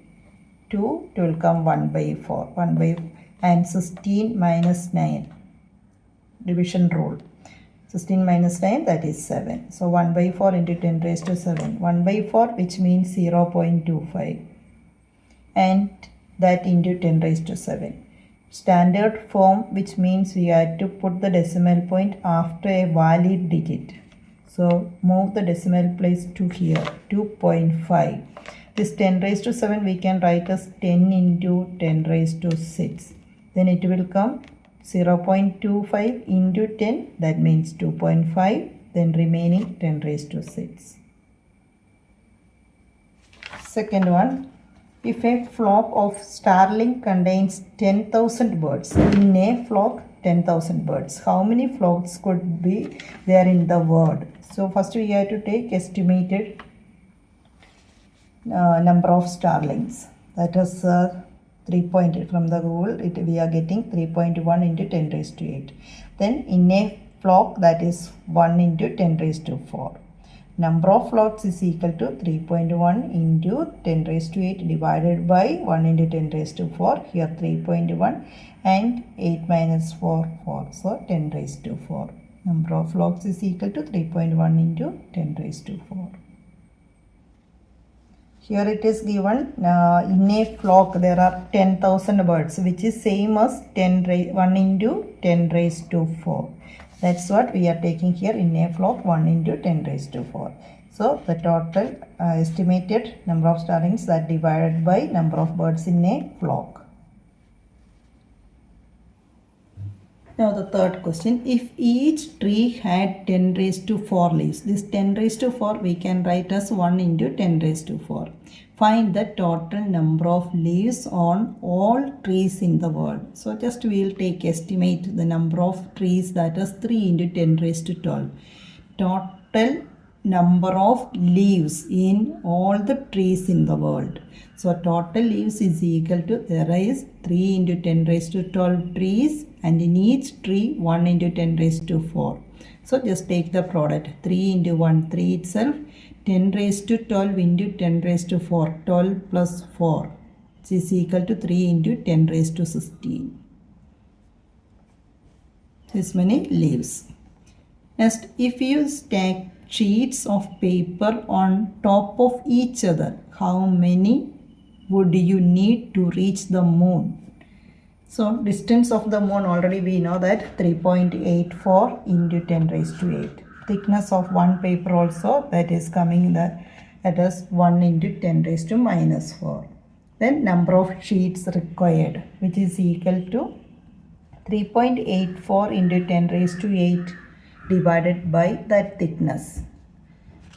2, it will come 1 by 4, 1 by, and 16 minus 9, division rule. 16 minus 9, that is 7. So 1 by 4 into 10 raised to 7. 1 by 4, which means 0.25. And that into 10 raised to 7. Standard form, which means we had to put the decimal point after a valid digit. So move the decimal place to here, 2.5. This 10 raised to 7 we can write as 10 into 10 raised to 6. Then it will come 0.25 into 10, that means 2.5, then remaining 10 raised to 6. Second one, if a flock of starling contains 10,000 birds, in a flock 10,000 birds, how many flocks could be there in the world? So first we have to take estimated number of starlings, that is from the rule, we are getting 3.1 into 10 raised to 8. Then in a flock, that is 1 into 10 raised to 4. Number of flocks is equal to 3.1 into 10 raised to 8 divided by 1 into 10 raised to 4. Here 3.1 and 8 minus 4, 4. So 10 raised to 4. Number of flocks is equal to 3.1 into 10 raised to 4. Here it is given in a flock there are 10,000 birds, which is same as 1 into 10 raised to 4. That's what we are taking here in a flock, 1 into 10 raised to 4. So the total estimated number of starlings that divided by number of birds in a flock. Now the third question, if each tree had 10 raised to 4 leaves, this 10 raised to 4 we can write as 1 into 10 raised to 4. Find the total number of leaves on all trees in the world. So just we will estimate the number of trees, that is 3 into 10 raised to 12. Total number of leaves in all the trees in the world. So total leaves is equal to, there is 3 into 10 raised to 12 trees, and in each tree 1 into 10 raised to 4. So just take the product, 3 into 1, 3 itself, 10 raised to 12 into 10 raised to 4, 12 plus 4, which is equal to 3 into 10 raised to 16. This many leaves. Next, if you stack sheets of paper on top of each other, how many would you need to reach the moon? So distance of the moon, already we know that 3.84 into 10 raised to 8. Thickness of one paper also, that is coming that is 1 into 10 raised to minus 4. Then number of sheets required, which is equal to 3.84 into 10 raised to 8 divided by that thickness.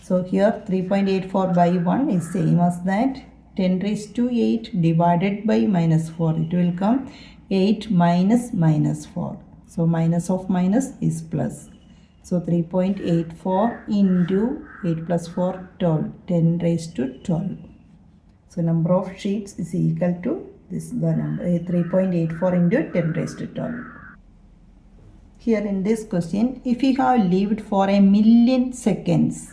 So here 3.84 by 1 is same as that. 10 raised to 8 divided by minus 4. It will come 8 minus minus 4. So minus of minus is plus. So 3.84 into 8 plus 4, 12. 10 raised to 12. So number of sheets is equal to this, the number 3.84 into 10 raised to 12. Here in this question, if you have lived for 1,000,000 seconds,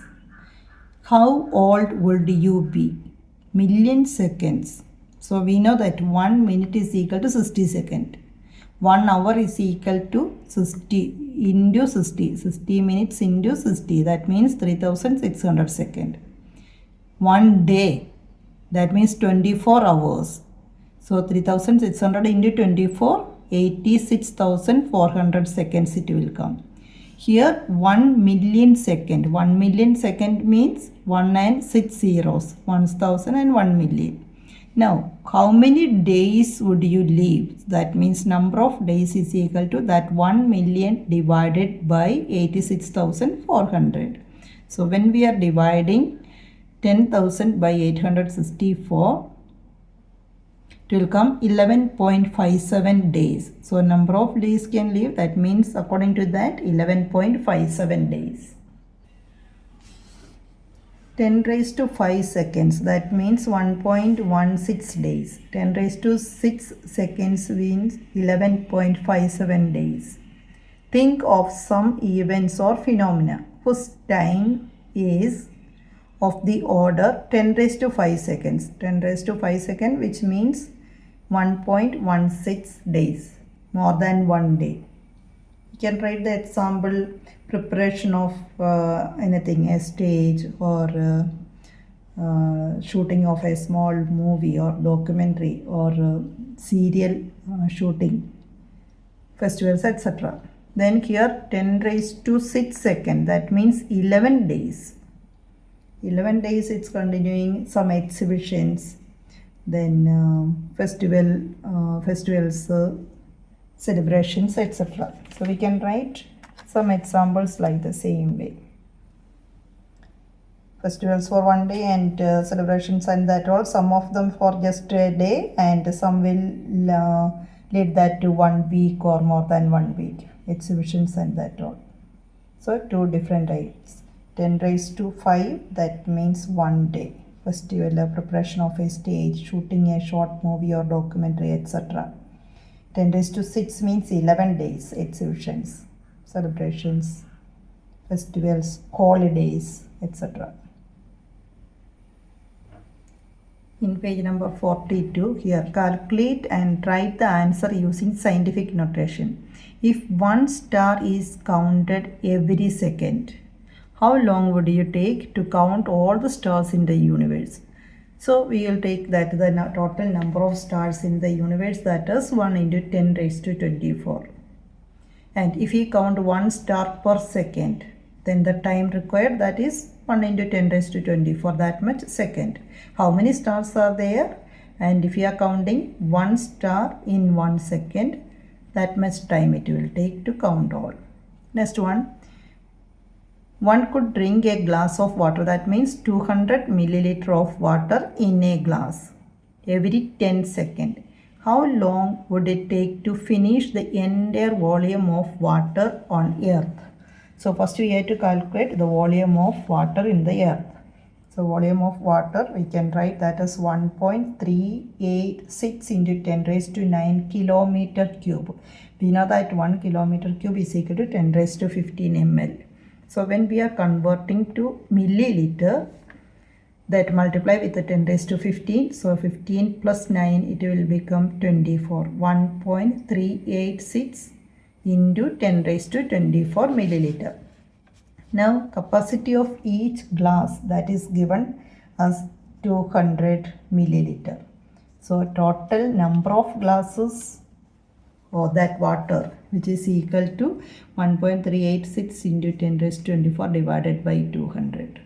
how old would you be? 1,000,000 seconds. So we know that 1 minute is equal to 60 seconds. 1 hour is equal to 60 into 60. 60 minutes into 60. That means 3,600 seconds. 1 day, that means 24 hours. So 3,600 into 24, 86,400 seconds it will come. Here 1,000,000 second. 1,000,000 second means 1 and 6 zeros. 1,000 and 1,000,000. Now how many days would you live? That means number of days is equal to that 1,000,000 divided by 86,400. So when we are dividing 10,000 by 864, it will come 11.57 days. So number of days can live, that means according to that 11.57 days. 10 raised to 5 seconds, that means 1.16 days. 10 raised to 6 seconds means 11.57 days. Think of some events or phenomena whose time is of the order 10 raised to 5 seconds. 10 raised to 5 seconds, which means 1.16 days, more than 1 day. You can write the example, preparation of anything, a stage or shooting of a small movie or documentary or serial shooting, festivals, etc. Then here 10 raised to 6 seconds, that means 11 days. 11 days it's continuing some exhibitions, then festivals, celebrations, etc. So we can write some examples like the same way. Festivals for 1 day and celebrations and that all, some of them for just a day and some will lead that to 1 week or more than 1 week, exhibitions and that all. So 2 different dates. 10 raised to 5, that means 1 day. festival, preparation of a stage, shooting a short movie or documentary, etc. 10 raised to 6 means 11 days, exhibitions, celebrations, festivals, holidays, etc. In page number 42, here calculate and write the answer using scientific notation. If one star is counted every second, how long would you take to count all the stars in the universe? So we will take that the total number of stars in the universe, that is 1 into 10 raised to 24. And if we count 1 star per second, then the time required, that is 1 into 10 raised to 24, that much second. How many stars are there? And if we are counting 1 star in 1 second, that much time it will take to count all. Next one. One could drink a glass of water, that means 200 milliliter of water in a glass every 10 seconds. How long would it take to finish the entire volume of water on earth? So first we have to calculate the volume of water in the earth. So volume of water, we can write that as 1.386 into 10 raised to 9 kilometer cube. We know that 1 kilometer cube is equal to 10 raised to 15 ml. So when we are converting to milliliter, that multiply with the 10 raised to 15. So 15 plus 9, it will become 24. 1.386 into 10 raised to 24 milliliter. Now capacity of each glass, that is given as 200 milliliter. So total number of glasses or that water, which is equal to 1.386 into 10 raised to 24 divided by 200.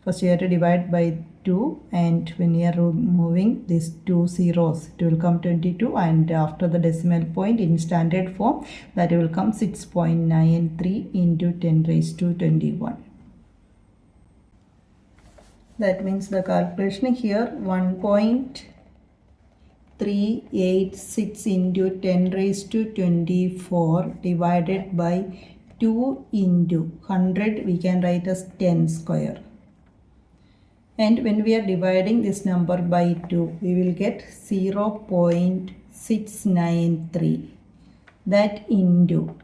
First you have to divide by 2, and when you are removing these 2 zeros, it will come 22, and after the decimal point in standard form, that will come 6.93 into 10 raised to 21. That means the calculation here 1.386 into 10 raised to 24 divided by 2 into 100, we can write as 10 square. And when we are dividing this number by 2, we will get 0.693. That into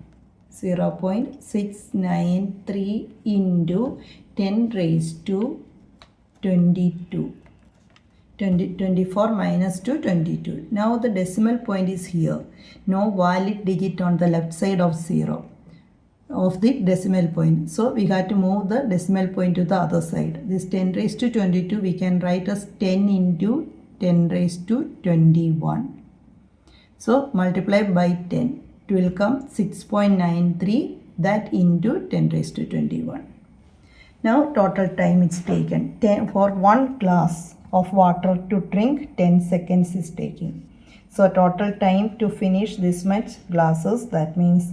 0.693 into 10 raised to 22. 24 minus 2, 22. Now the decimal point is here. No valid digit on the left side of 0 of the decimal point. So we have to move the decimal point to the other side. This 10 raised to 22 we can write as 10 into 10 raised to 21. So multiply by 10. It will come 6.93, that into 10 raised to 21. Now total time is taken. For 1 glass of water to drink, 10 seconds is taking. So total time to finish this much glasses, that means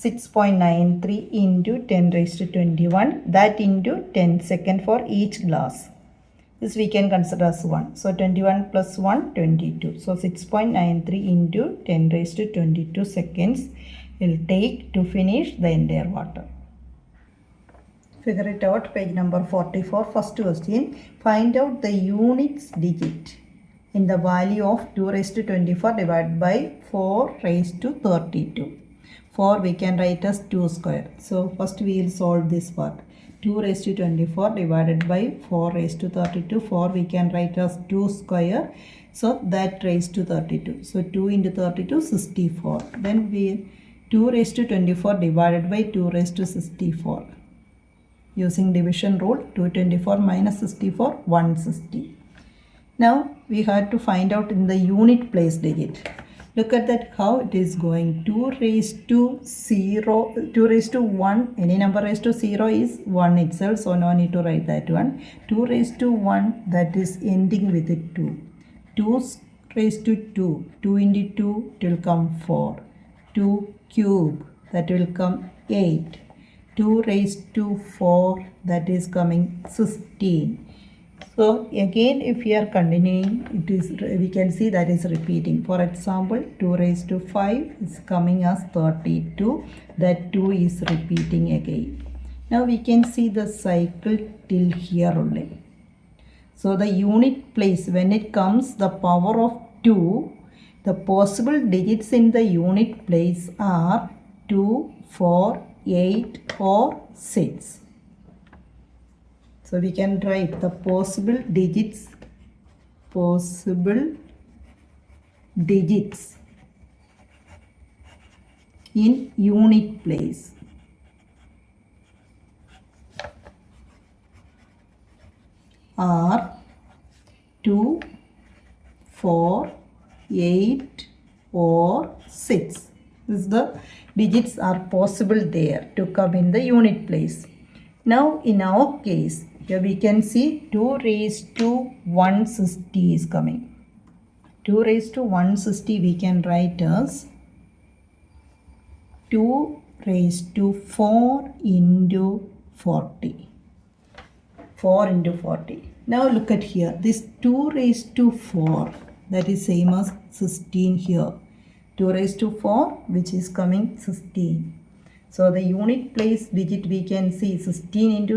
6.93 into 10 raised to 21, that into 10 seconds for each glass. This we can consider as 1. So 21 plus 1, 22. So 6.93 into 10 raised to 22 seconds will take to finish the entire water. Figure it out, page number 44. First question, find out the units digit in the value of 2 raised to 24 divided by 4 raised to 32. 4 we can write as 2 square. So first we will solve this part. 2 raised to 24 divided by 4 raised to 32. 4 we can write as 2 square. So that raised to 32. So 2 into 32, 64. Then we 2 raised to 24 divided by 2 raised to 64. Using division rule, 224 minus 64, 160. Now we have to find out in the unit place digit. Look at that how it is going. 2 raised to 0, 2 raised to 1, any number raised to 0 is 1 itself, so no need to write that one. 2 raised to 1, that is ending with 2. 2 raised to 2, 2 into 2, it will come 4. 2 cube, that will come 8. 2 raised to 4, that is coming 16. So again, if we are continuing, it is, we can see that is repeating. For example, 2 raised to 5 is coming as 32. That 2 is repeating again. Now we can see the cycle till here only. So the unit place, when it comes the power of 2, the possible digits in the unit place are 2, 4, 8 or 6. So we can write the possible digits in unit place are 2, 4, 8 or 6. This is the digits are possible there to come in the unit place. Now in our case, here we can see 2 raised to 160 is coming. 2 raised to 160 we can write as 2 raised to 4 into 40. 4 into 40. Now look at here. This 2 raised to 4, that is same as 16 here. 2 raised to 4, which is coming 16. So the unit place digit we can see 16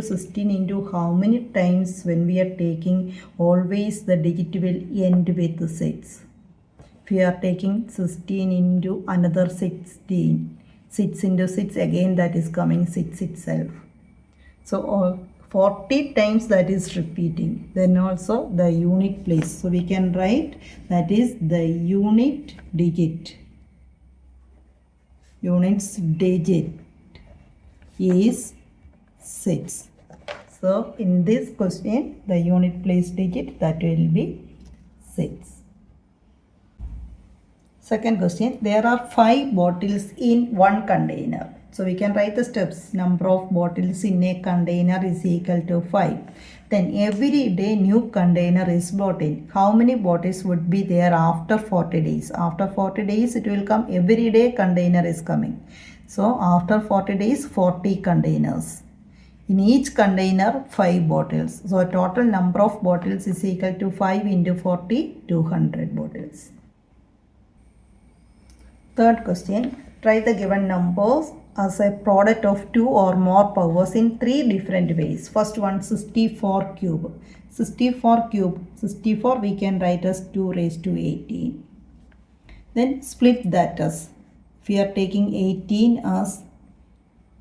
into how many times when we are taking, always the digit will end with 6. If we are taking 16 into another 16, 6 into 6 again, that is coming 6 itself. So 40 times that is repeating. Then also the unit place. So we can write that is the unit digit. Units digit is 6. So in this question the unit place digit that will be 6. Second question, there are 5 bottles in one container. So we can write the steps. Number of bottles in a container is equal to 5. Then every day new container is brought in. How many bottles would be there after 40 days? After 40 days it will come, every day container is coming. So after 40 days 40 containers. In each container 5 bottles. So total number of bottles is equal to 5 into 40, 200 bottles. Third question, try the given numbers as a product of 2 or more powers in 3 different ways. First one, 64 cube. 64 cube, 64 we can write as 2 raised to 18. Then split that as, if we are taking 18 as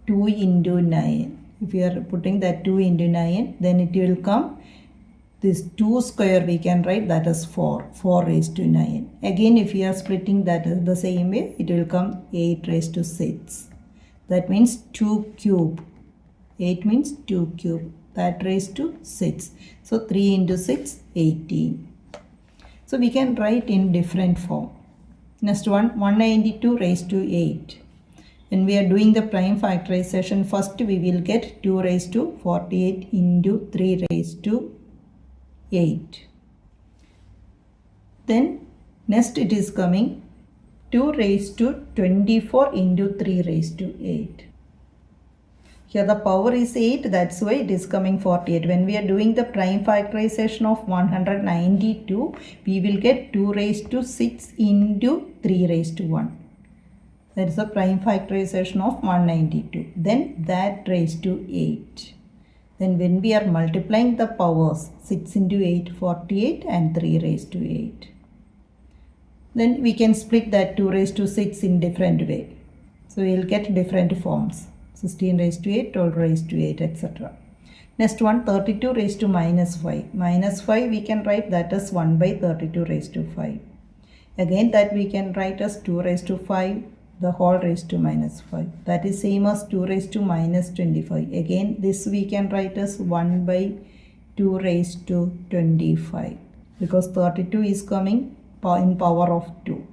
2 into 9. If we are putting that 2 into 9, then it will come, this 2 square we can write that as 4. 4 raised to 9. Again if we are splitting that the same way, it will come 8 raised to 6. That means 2 cube. 8 means 2 cube. That raised to 6. So 3 into 6, 18. So we can write in different form. Next one, 192 raised to 8. When we are doing the prime factorization, first we will get 2 raised to 48 into 3 raised to 8. Then next it is coming 2 raised to 24 into 3 raised to 8. Here the power is 8, that's why it is coming 48. When we are doing the prime factorization of 192, we will get 2 raised to 6 into 3 raised to 1. That is the prime factorization of 192. Then that raised to 8. Then when we are multiplying the powers, 6 into 8, 48 and 3 raised to 8. Then we can split that 2 raised to 6 in different way. So we will get different forms. 16 raised to 8, 12 raised to 8, etc. Next one, 32 raised to minus 5. Minus 5 we can write that as 1 by 32 raised to 5. Again that we can write as 2 raised to 5, the whole raised to minus 5. That is same as 2 raised to minus 25. Again this we can write as 1 by 2 raised to 25. Because 32 is coming in power of 2.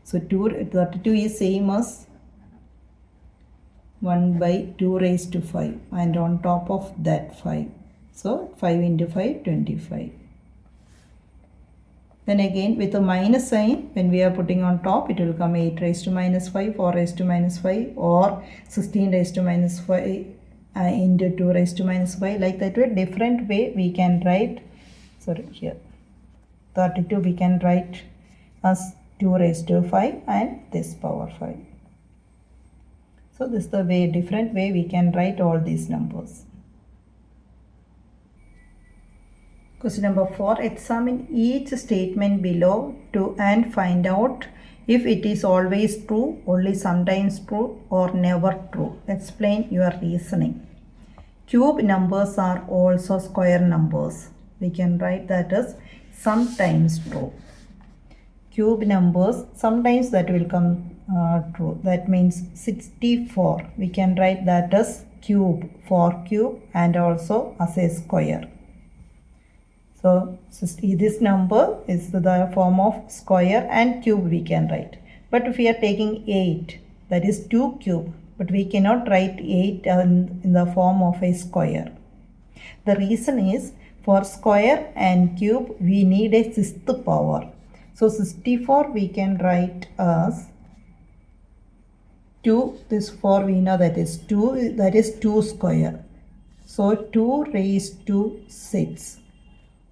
So 32 is same as 1 by 2 raised to 5 and on top of that 5. So 5 into 5, 25. Then again with a minus sign, when we are putting on top, it will come 8 raised to minus 5, 4 raised to minus 5 or 16 raised to minus 5 into 2 raised to minus 5. Like that way, different way we can write, sorry here, 32 we can write as 2 raised to 5 and this power 5. So this is the way, different way we can write all these numbers. Question number 4. Examine each statement below to and find out if it is always true, only sometimes true, or never true. Explain your reasoning. Cube numbers are also square numbers. We can write that as sometimes true. Cube numbers, sometimes that will come true. That means 64. We can write that as cube, for cube, and also as a square. So this number is the form of square and cube we can write. But if we are taking 8, that is 2 cube. But we cannot write 8 in the form of a square. The reason is for square and cube we need a sixth power. So 64 we can write as 2. This 4 we know that is 2. That is 2 square. So 2 raised to 6.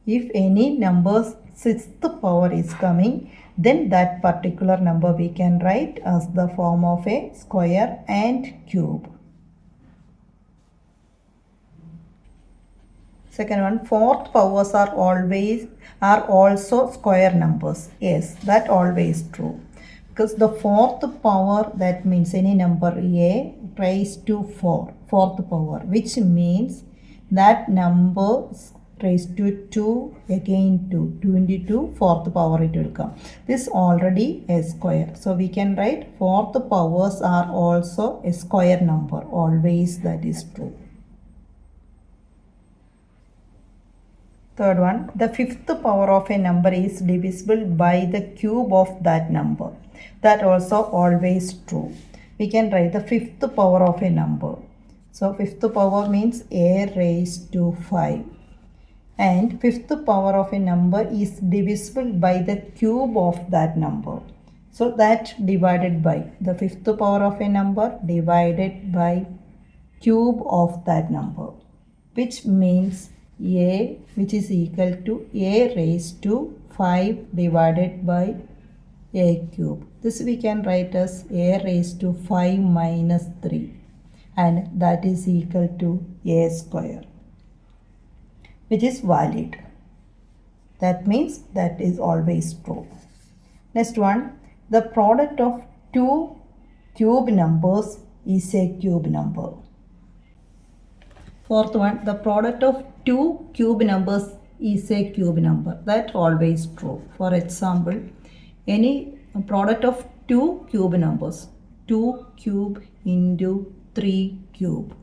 If any number's sixth power is coming, then that particular number we can write as the form of a square and cube. Second one, fourth powers are also square numbers. Yes, that always true. Because the fourth power, that means any number a raised to 4, fourth power, which means that number raised to 2, again 2, 2 into 2, fourth power it will come. This already a square. So we can write fourth powers are also a square number. Always that is true. Third one, the fifth power of a number is divisible by the cube of that number. That also always true. We can write the fifth power of a number. So fifth power means a raised to 5. And fifth power of a number is divisible by the cube of that number. So that divided by the fifth power of a number divided by cube of that number, which means a, which is equal to a raised to 5 divided by a cube. This we can write as a raised to 5 minus 3, and that is equal to a square, which is valid. That means that is always true. Next one, the product of two cube numbers is a cube number. Fourth one, the product of two cube numbers is a cube number. That always true. For example, any product of two cube numbers, 2 cube into 3 cube,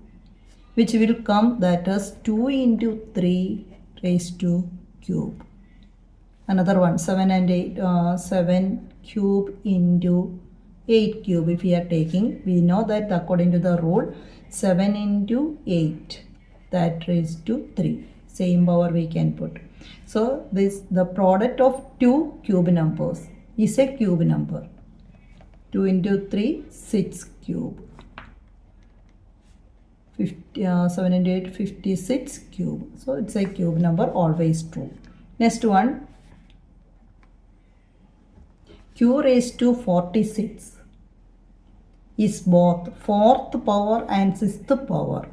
which will come that as 2 into 3 raised to cube. Another one, 7 and 8, 7 cube into 8 cube. If we are taking, we know that according to the rule, 7 into 8, that raised to 3. Same power we can put. So the product of two cube numbers is a cube number. 2 into 3, 6 cube. 7 into 8, 56 cube. So it's a cube number, always true. Next one, q raised to 46 is both fourth power and sixth power.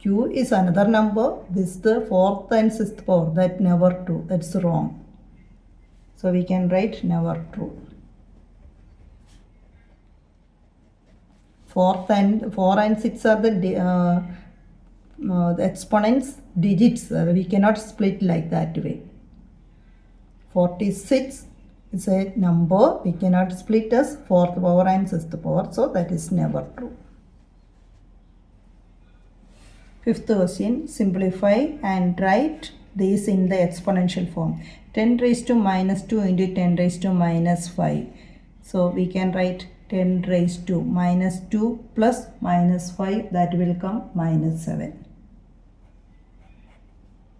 Q is another number. This is the fourth and sixth power. That never true. That's wrong. So we can write never true. 4 and 6 are the exponents, digits. We cannot split like that way. 46 is a number. We cannot split as fourth power and sixth power. So that is never true. Fifth question, simplify and write these in the exponential form. 10 raised to minus 2 into 10 raised to minus 5. So we can write 10 raised to minus 2 plus minus 5, that will come minus 7.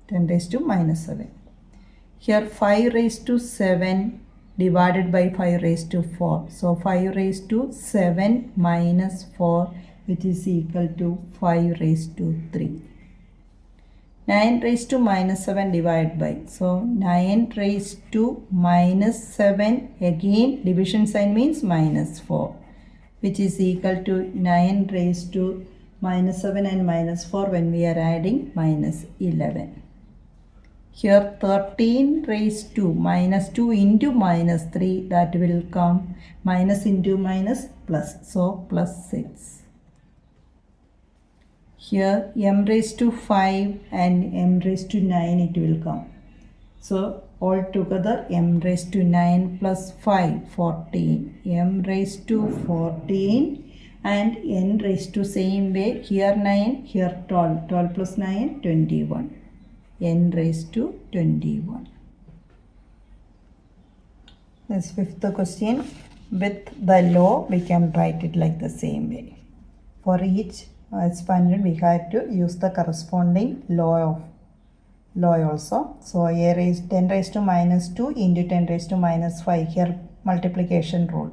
10 raised to minus 7. Here 5 raised to 7 divided by 5 raised to 4. So 5 raised to 7 minus 4, which is equal to 5 raised to 3. 9 raised to minus 7 divided by. So 9 raised to minus 7, again division sign means minus 4, which is equal to 9 raised to minus 7 and minus 4 when we are adding minus 11. Here 13 raised to minus 2 into minus 3, that will come minus into minus plus, so plus 6. Here m raised to 5 and m raised to 9 it will come. So all together m raised to 9 plus 5, 14. M raised to 14 and n raised to same way. Here 9, here 12. 12 plus 9, 21. N raised to 21. This fifth question. With the law, we can write it like the same way. For each expansion, we had to use the corresponding law also. So a raised 10 raised to minus 2 into 10 raised to minus 5. Here multiplication rule.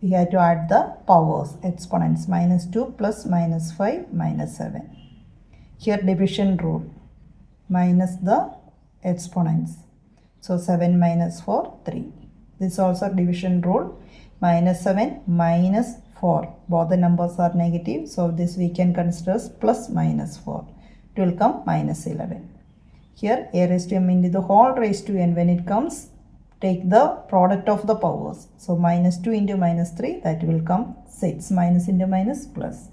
We had to add the powers, exponents. Minus 2 plus minus 5 minus 7. Here division rule, minus the exponents. So 7 minus 4, 3. This also division rule, minus 7 minus 4. Both the numbers are negative, so this we can consider as plus minus 4. It will come minus 11. Here a raised to m into the whole raised to n, when it comes, take the product of the powers. So minus 2 into minus 3, that will come 6. Minus into minus plus.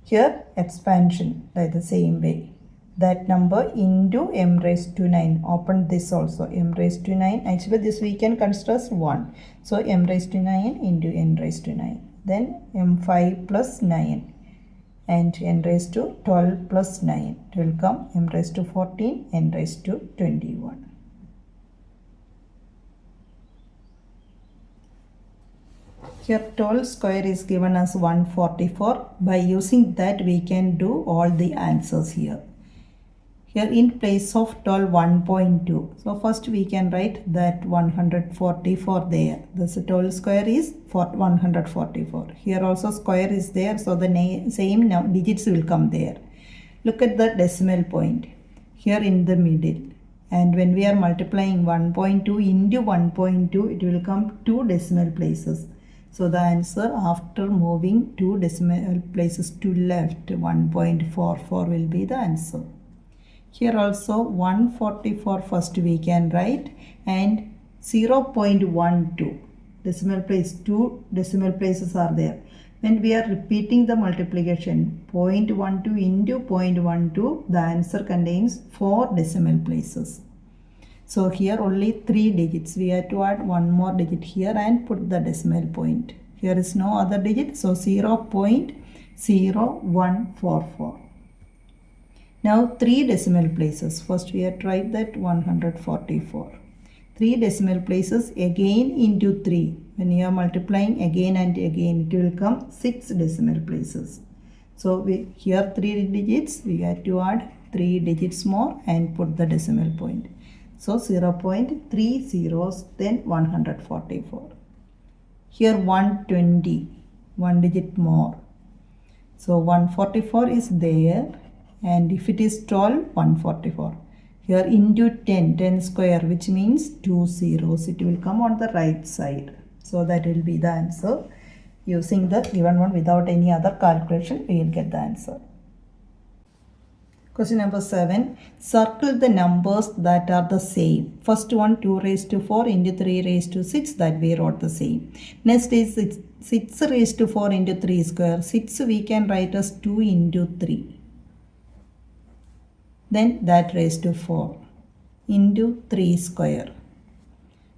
Here expansion, like the same way. That number into m raised to 9. Open this also, m raised to 9. Actually this we can consider as 1. So m raised to 9 into n raised to 9. Then m5 plus 9 and n raised to 12 plus 9. It will come m raised to 14, n raised to 21. Here 12 square is given as 144. By using that we can do all the answers here. Here in place of 12, 1.2. So first we can write that 144 there. This 12 square is for 144. Here also square is there, so the same digits will come there. Look at the decimal point here in the middle. And when we are multiplying 1.2 into 1.2, it will come 2 decimal places. So the answer after moving 2 decimal places to left, 1.44 will be the answer. Here also 144 first we can write, and 0.12 decimal place, 2 decimal places are there. When we are repeating the multiplication, 0.12 into 0.12, the answer contains 4 decimal places. So here only 3 digits. We have to add one more digit here and put the decimal point. Here is no other digit, so 0.0144. Now 3 decimal places. First we have to write that 144. 3 decimal places again into 3. When you are multiplying again and again, it will come 6 decimal places. So here 3 digits, we have to add 3 digits more and put the decimal point. So 0.30, then 144. Here 120, 1 digit more. So 144 is there, and if it is 12, 144. Here into 10, 10 square, which means 2 zeros. It will come on the right side. So that will be the answer. Using the given one without any other calculation, we will get the answer. Question number 7. Circle the numbers that are the same. First one 2 raised to 4 into 3 raised to 6, that we wrote the same. Next is 6 raised to 4 into 3 square. 6 we can write as 2 into 3. Then that raised to 4 into 3 square,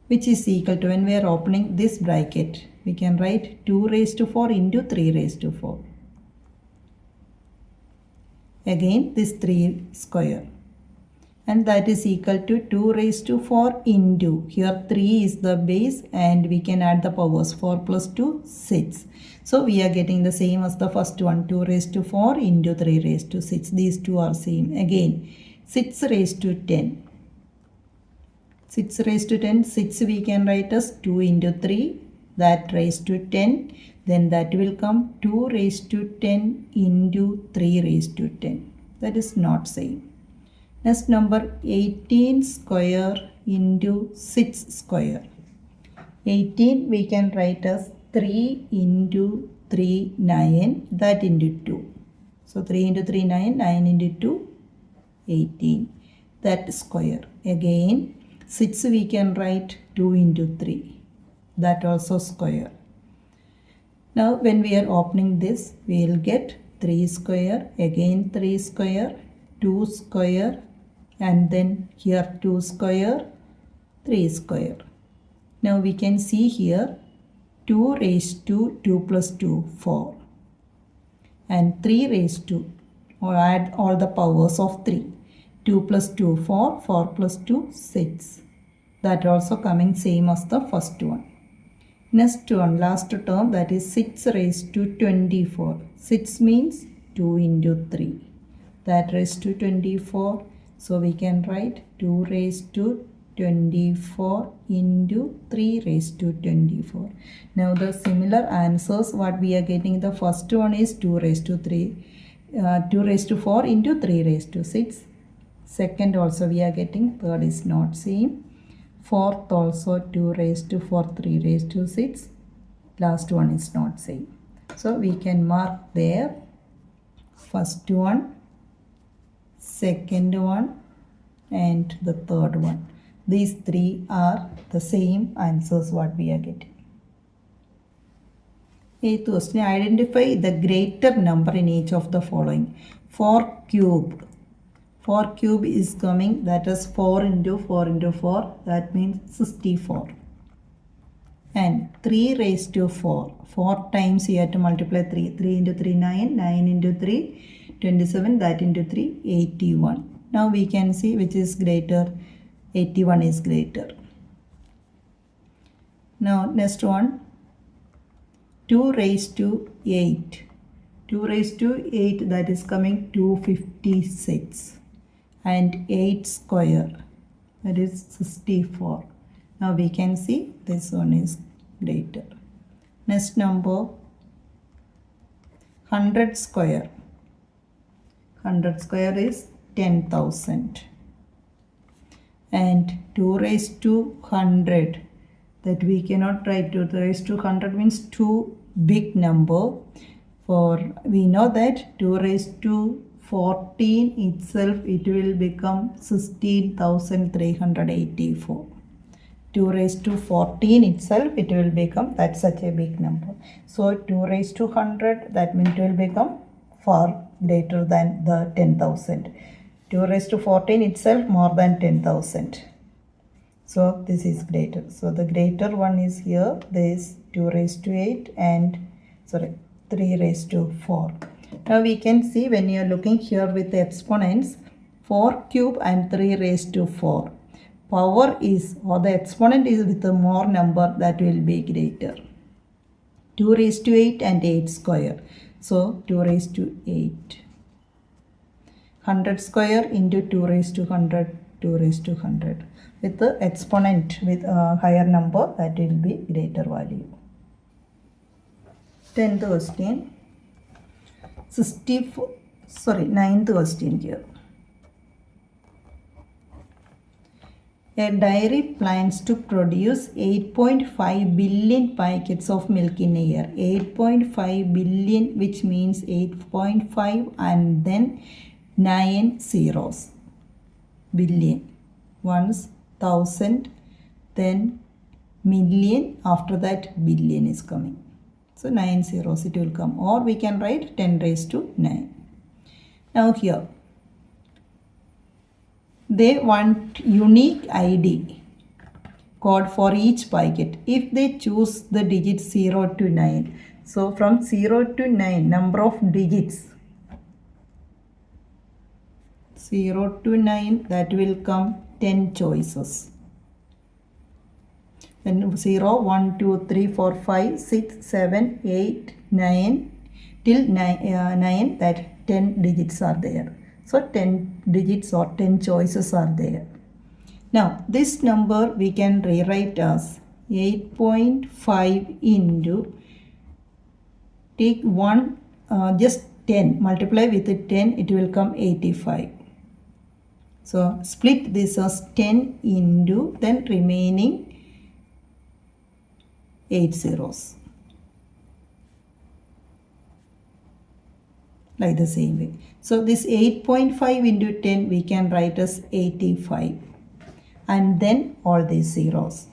which is equal to, when we are opening this bracket, we can write 2 raised to 4 into 3 raised to 4. Again this 3 square, and that is equal to 2 raised to 4 into, here 3 is the base and we can add the powers, 4 plus 2, 6. So we are getting the same as the first one, 2 raised to 4 into 3 raised to 6. These two are same. Again 6 raised to 10. 6 raised to 10, 6 we can write as 2 into 3, that raised to 10. Then that will come 2 raised to 10 into 3 raised to 10. That is not same. Next number 18 square into 6 square. 18 we can write as 3 into 3, 9, that into 2. So 3 into 3, 9, 9 into 2, 18. that square. Again 6 we can write 2 into 3, that also square. Now when we are opening this, we will get 3 square, again 3 square, 2 square, and then here 2 square, 3 square. Now we can see here 2 raised to 2 plus 2, 4. And 3 raised to, or add all the powers of 3. 2 plus 2, 4, 4 plus 2, 6. That also coming same as the first one. Next one, last term, that is 6 raised to 24. 6 means 2 into 3. That raised to 24. So we can write 2 raised to 24 into 3 raised to 24. Now the similar answers what we are getting, the first one is 2 raised to 2 raised to 4 into 3 raised to 6. Second also we are getting, third is not same. Fourth also 2 raised to 4, 3 raised to 6. Last one is not same. So we can mark there first one, second one, and the third one. These three are the same answers what we are getting. Eighth question, identify the greater number in each of the following. 4 cube. 4 cube is coming, that is 4 into 4 into 4, that means 64. And 3 raised to 4. 4 times you have to multiply 3. 3 into 3, 9. 9 into 3, 27. That into 3, 81. Now we can see which is greater. 81 is greater. Now next one. 2 raised to 8. 2 raised to 8, that is coming 256. And 8 square, that is 64. Now we can see this one is greater. Next number, 100 square. 100 square is 10,000. And 2 raised to 100, that we cannot write 2 raised to 100 means 2 big number. For we know that 2 raised to 14 itself, it will become 16,384. 2 raised to 14 itself, it will become, that's such a big number. So 2 raised to 100, that means it will become far greater than the 10,000. 2 raised to 14 itself more than 10,000. So this is greater. So the greater one is here, this 2 raised to 8 and 3 raised to 4. Now we can see when you are looking here with the exponents, 4 cube and 3 raised to 4. Power is, or the exponent is with a more number, that will be greater. 2 raised to 8 and 8 square. So 2 raised to 8. 100 square into 2 raised to 100, 2 raised to 100. With the exponent with a higher number, that will be greater value. 10th question. 9th question here. A dairy plans to produce 8.5 billion packets of milk in a year. 8.5 billion, which means 8.5 and then 9 zeros. Billion. Once 1000, then million, after that billion is coming. So 9 zeros it will come, or we can write 10 raised to 9. Now here, they want unique ID code for each packet if they choose the digits 0 to 9. So from 0 to 9, number of digits 0 to 9, that will come 10 choices. Then 0, 1, 2, 3, 4, 5, 6, 7, 8, 9 till 9, that 10 digits are there. So 10 digits or 10 choices are there. Now this number we can rewrite as 8.5 into, take 1, just 10, multiply with 10, it will come 85. So split this as 10 into, then remaining 8 zeros. like the same way. So this 8.5 into 10 we can write as 85, and then all these zeros.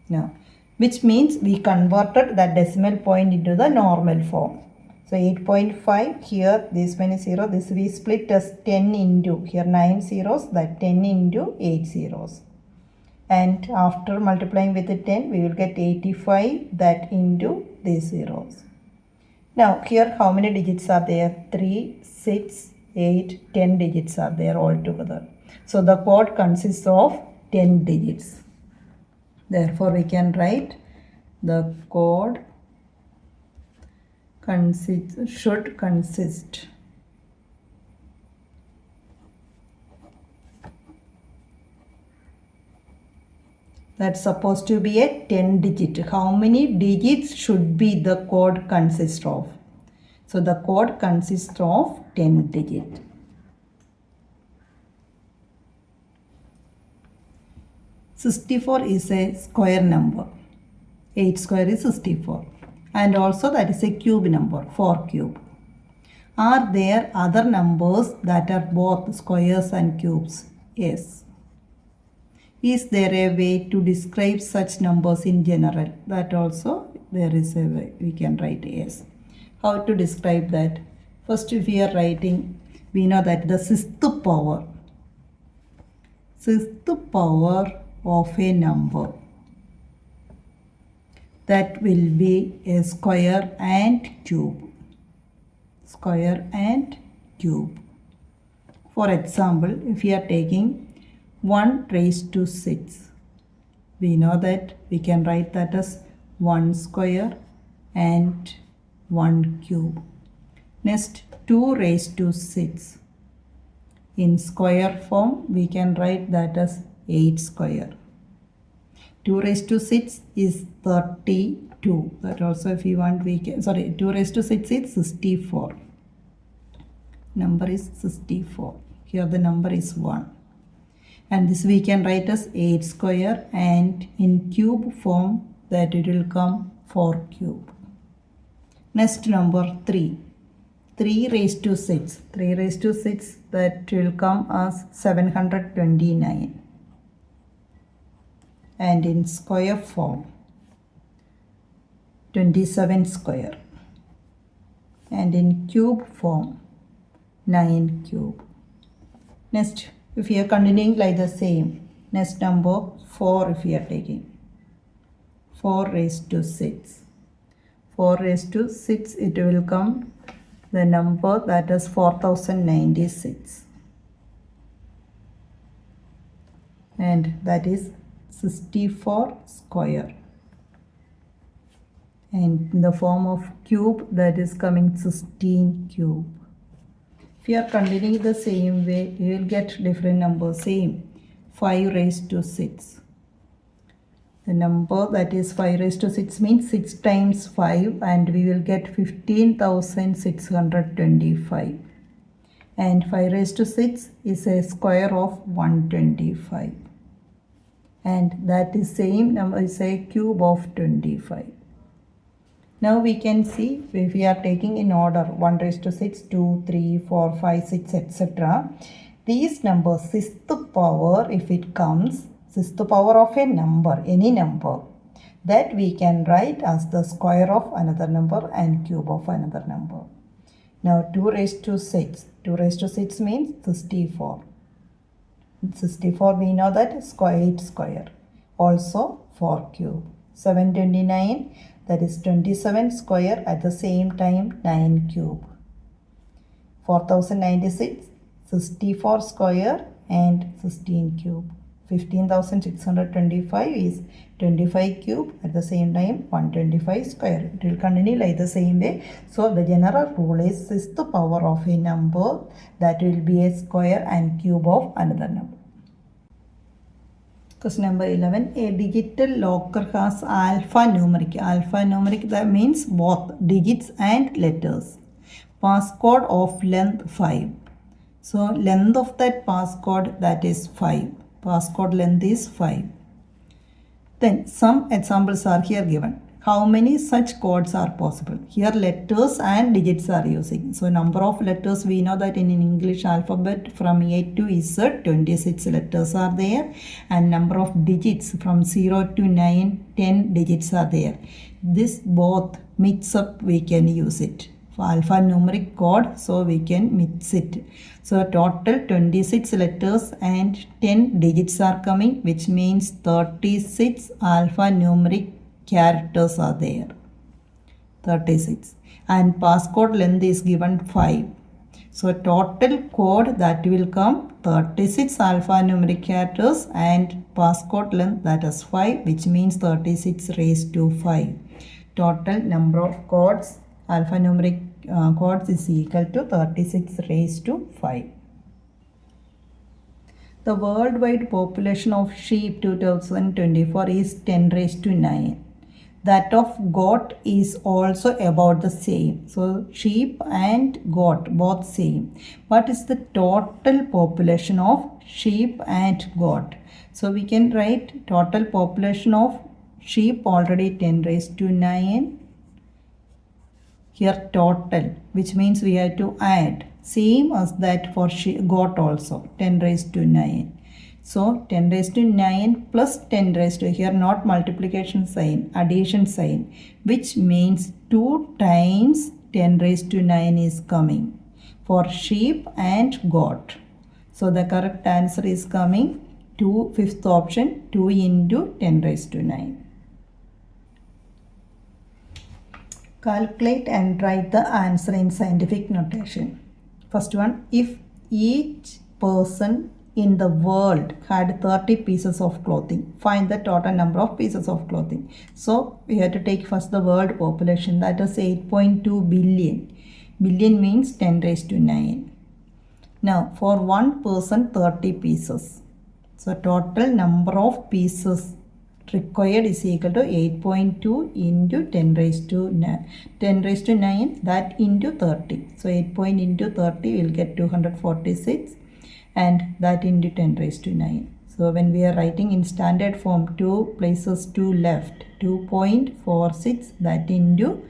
Now, which means we converted that decimal point into the normal form. So 8.5 here, this many 0, this we split as 10 into, here 9 zeros, that 10 into 8 zeros. And after multiplying with the 10, we will get 85, that into these zeros. Now here how many digits are there? 3, 6, 8, 10 digits are there all together. So the code consists of 10 digits. Therefore we can write the code should consist that's supposed to be a 10 digit. How many digits should be the code consist of? So the code consists of 10 digit. (64) is a square number. 8 square is 64. And also that is a cube number, 4 cube. Are there other numbers that are both squares and cubes? Yes. Is there a way to describe such numbers in general? That also there is a way we can write yes. How to describe that? First, if we are writing, we know that the sixth power of a number, that will be a square and cube. Square and cube. For example, if we are taking 1 raised to 6, we know that we can write that as 1 square and 1 cube. Next, 2 raised to 6. In square form, we can write that as 8 square. 2 raised to 6 is 32. That also if you want we can, 2 raised to 6 is 64. Number is 64. Here the number is 1. And this we can write as 8 square, and in cube form that it will come 4 cube. Next, number 3. 3 raised to 6. 3 raised to 6, that will come as 729. And in square form, 27 square. And in cube form, 9 cube. Next, if we are continuing like the same, next number 4 if we are taking. 4 raised to 6. 4 raised to 6, it will come the number that is 4096. And that is 64 square. And in the form of cube, that is coming 16 cube. If you are continuing the same way, you will get different numbers. Same, 5 raised to 6. The number that is 5 raised to 6 means 6 times 5, and we will get 15,625. And 5 raised to 6 is a square of 125. And that is same number is a cube of 25. Now we can see if we are taking in order 1 raised to 6, 2, 3, 4, 5, 6, etc. These numbers, sixth power, if it comes, sixth power of a number, any number, that we can write as the square of another number and cube of another number. Now 2 raised to 6. 2 raised to 6 means 64. 64 we know that square 8 square. Also 4 cube. 729, that is 27 square, at the same time 9 cube. 4096, 64 square and 16 cube. 15,625 is 25 cube, at the same time 125 square. It will continue like the same way. So the general rule is sixth power of a number, that will be a square and cube of another number. Question number 11. A digital locker has alphanumeric. Alphanumeric, that means both digits and letters. Passcode of length 5. So length of that passcode, that is 5. Passcode length is 5. Then some examples are here given. how many such codes are possible. Here letters and digits are using. So number of letters, we know that in English alphabet from A to Z 26 letters are there, and number of digits from 0 to 9 10 digits are there. This both mix up, we can use it for alphanumeric code, so we can mix it. So total 26 letters and 10 digits are coming, which means 36 alphanumeric characters are there. 36, and passcode length is given 5. So total code that will come 36 alphanumeric characters and passcode length, that is 5, which means 36 raised to 5. Total number of codes, alphanumeric codes, is equal to 36 raised to 5. The worldwide population of sheep 2024 is 10 raised to 9. That of goat is also about the same. So sheep and goat both same. What is the total population of sheep and goat? So we can write total population of sheep already 10 raised to 9. Here total, which means we have to add, same as that for goat also, 10 raised to 9. So 10 raised to 9 plus 10 raised to, here not multiplication sign, addition sign, which means 2 times 10 raised to 9 is coming for sheep and goat. So the correct answer is coming to fifth option, 2 into 10 raised to 9. Calculate and write the answer in scientific notation. First one, if each person in the world had 30 pieces of clothing, find the total number of pieces of clothing. So we have to take first the world population, that is 8.2 billion. Billion means 10 raised to 9. Now for one person 30 pieces. So total number of pieces required is equal to 8.2 into 10 raised to 9, that into 30. So 8 into 30 will get 246, and that into 10 raised to 9. So when we are writing in standard form, 2 places 2 left, 2.46, that into,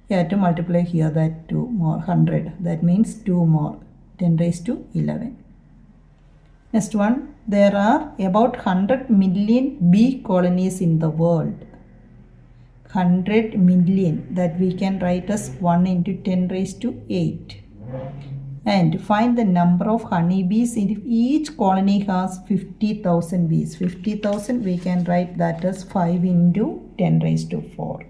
you have to multiply here that 2 more, 100, that means 2 more, 10 raised to 11. Next one, there are about 100 million bee colonies in the world. 100 million, that we can write as 1 into 10 raised to 8. And find the number of honeybees if each colony has 50,000 bees. 50,000 we can write that as 5 into 10 raised to 4.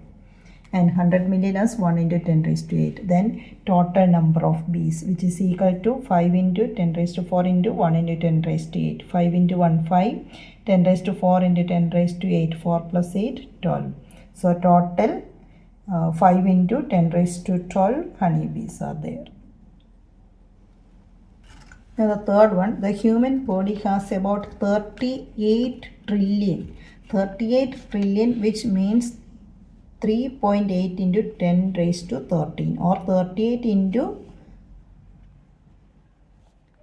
And 100 million as 1 into 10 raised to 8. Then total number of bees, which is equal to 5 into 10 raised to 4 into 1 into 10 raised to 8. 5 into 1, 5. 10 raised to 4 into 10 raised to 8. 4 plus 8, 12. So total 5 into 10 raised to 12 honeybees are there. Now the third one, the human body has about 38 trillion. 38 trillion, which means 3.8 into 10 raised to 13, or 38 into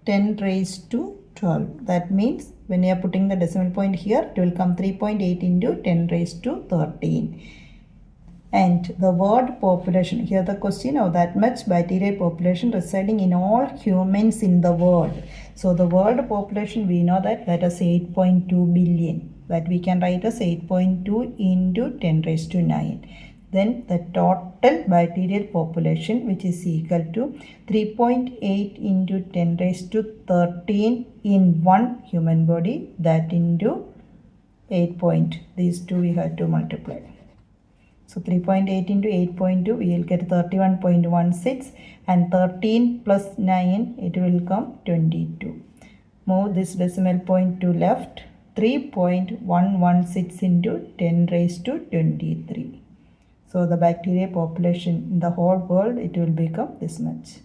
10 raised to 12. That means when you are putting the decimal point here, it will come 3.8 into 10 raised to 13. And the world population, here the question of that much bacterial population residing in all humans in the world. So the world population, we know that is 8.2 billion. That we can write as 8.2 into 10 raised to 9. Then the total bacterial population, which is equal to 3.8 into 10 raised to 13 in one human body, that into 8. These two we have to multiply. So 3.8 into 8.2, we will get 31.16, and 13 plus 9, it will come 22. Move this decimal point to left, 3.116 into 10 raised to 23. So the bacteria population in the whole world, it will become this much.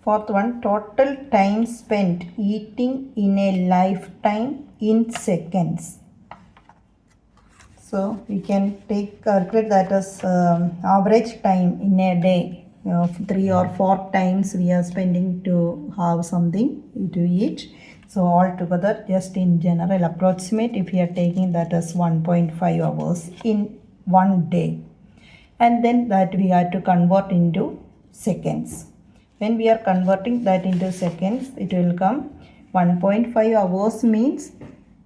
Fourth one, total time spent eating in a lifetime in seconds. So we can calculate that as average time in a day. 3 or 4 times we are spending to have something to eat. So altogether, just in general approximate, if we are taking that as 1.5 hours in one day, and then that we have to convert into seconds. When we are converting that into seconds, it will come 1.5 hours means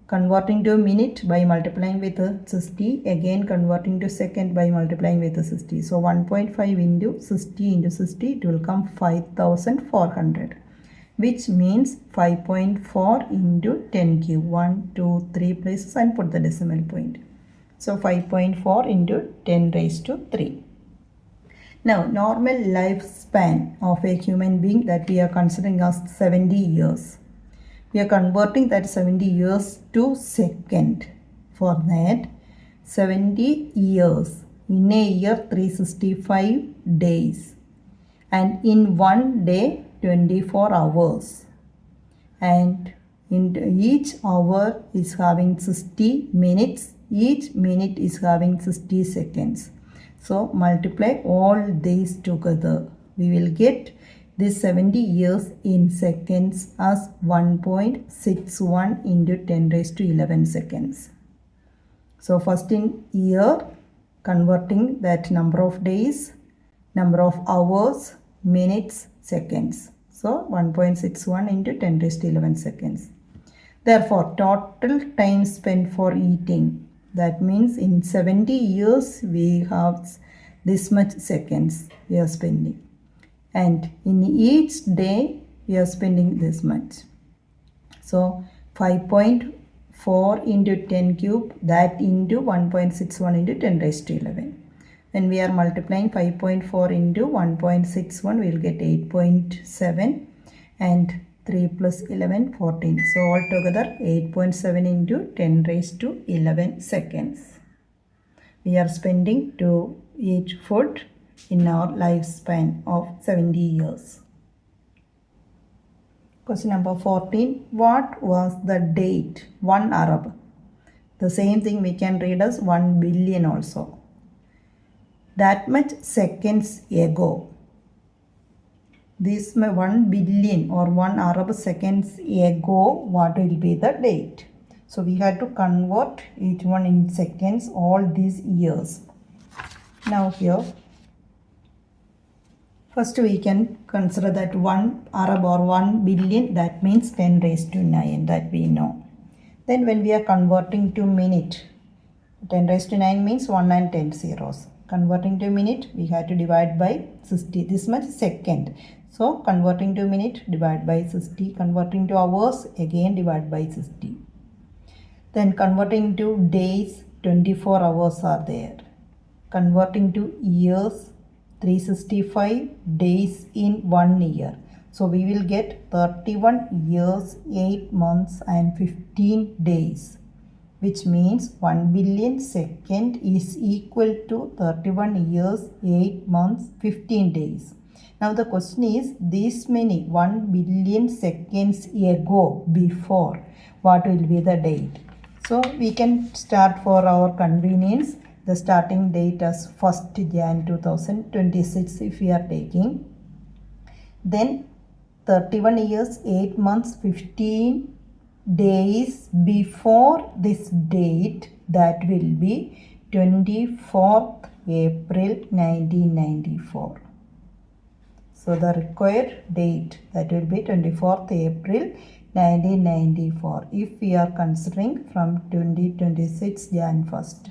converting to minute by multiplying with 60, again converting to second by multiplying with 60. So 1.5 into 60 into 60, it will come 5400, which means 5.4 into 10 cube, 1, 2, 3 places and put the decimal point. So 5.4 into 10 raised to 3. Now, normal lifespan of a human being that we are considering as 70 years. We are converting that 70 years to second. For that, 70 years, in a year 365 days, and in one day 24 hours, and in each hour is having 60 minutes, each minute is having 60 seconds. So multiply all these together, we will get this 70 years in seconds as 1.61 into 10 raised to 11 seconds. So first in year, converting that number of days, number of hours, minutes, seconds. So 1.61 into 10 raised to 11 seconds. Therefore, total time spent for eating, that means in 70 years we have this much seconds we are spending. And in each day we are spending this much. So 5.4 into 10 cube, that into 1.61 into 10 raised to 11. When we are multiplying 5.4 into 1.61, we will get 8.7 and 3 plus 11, 14. So altogether 8.7 into 10 raised to 11 seconds. We are spending to eat food in our lifespan of 70 years. Question number 14. What was the date? 1 Arab. The same thing we can read as 1 billion also. That much seconds ago. This 1 billion or 1 Arab seconds ago, what will be the date? So we have to convert each one in seconds all these years. Now here, first we can consider that 1 Arab or 1 billion, that means 10 raised to 9, that we know. Then when we are converting to minute, 10 raised to 9 means 1 and 10 zeros. Converting to minute, we have to divide by 60, this much second. So converting to minute, divide by 60. Converting to hours, again divide by 60. Then converting to days, 24 hours are there. Converting to years, 365 days in 1 year. So we will get 31 years, 8 months and 15 days. Which means 1 billion second is equal to 31 years, 8 months, 15 days. Now the question is, this many 1 billion seconds ago, before, what will be the date? So we can start for our convenience the starting date as 1st Jan 2026 if we are taking. Then 31 years, 8 months, 15 days before this date, that will be 24th April 1994. So the required date, that will be 24th April 1994 if we are considering from 2026 Jan 1st.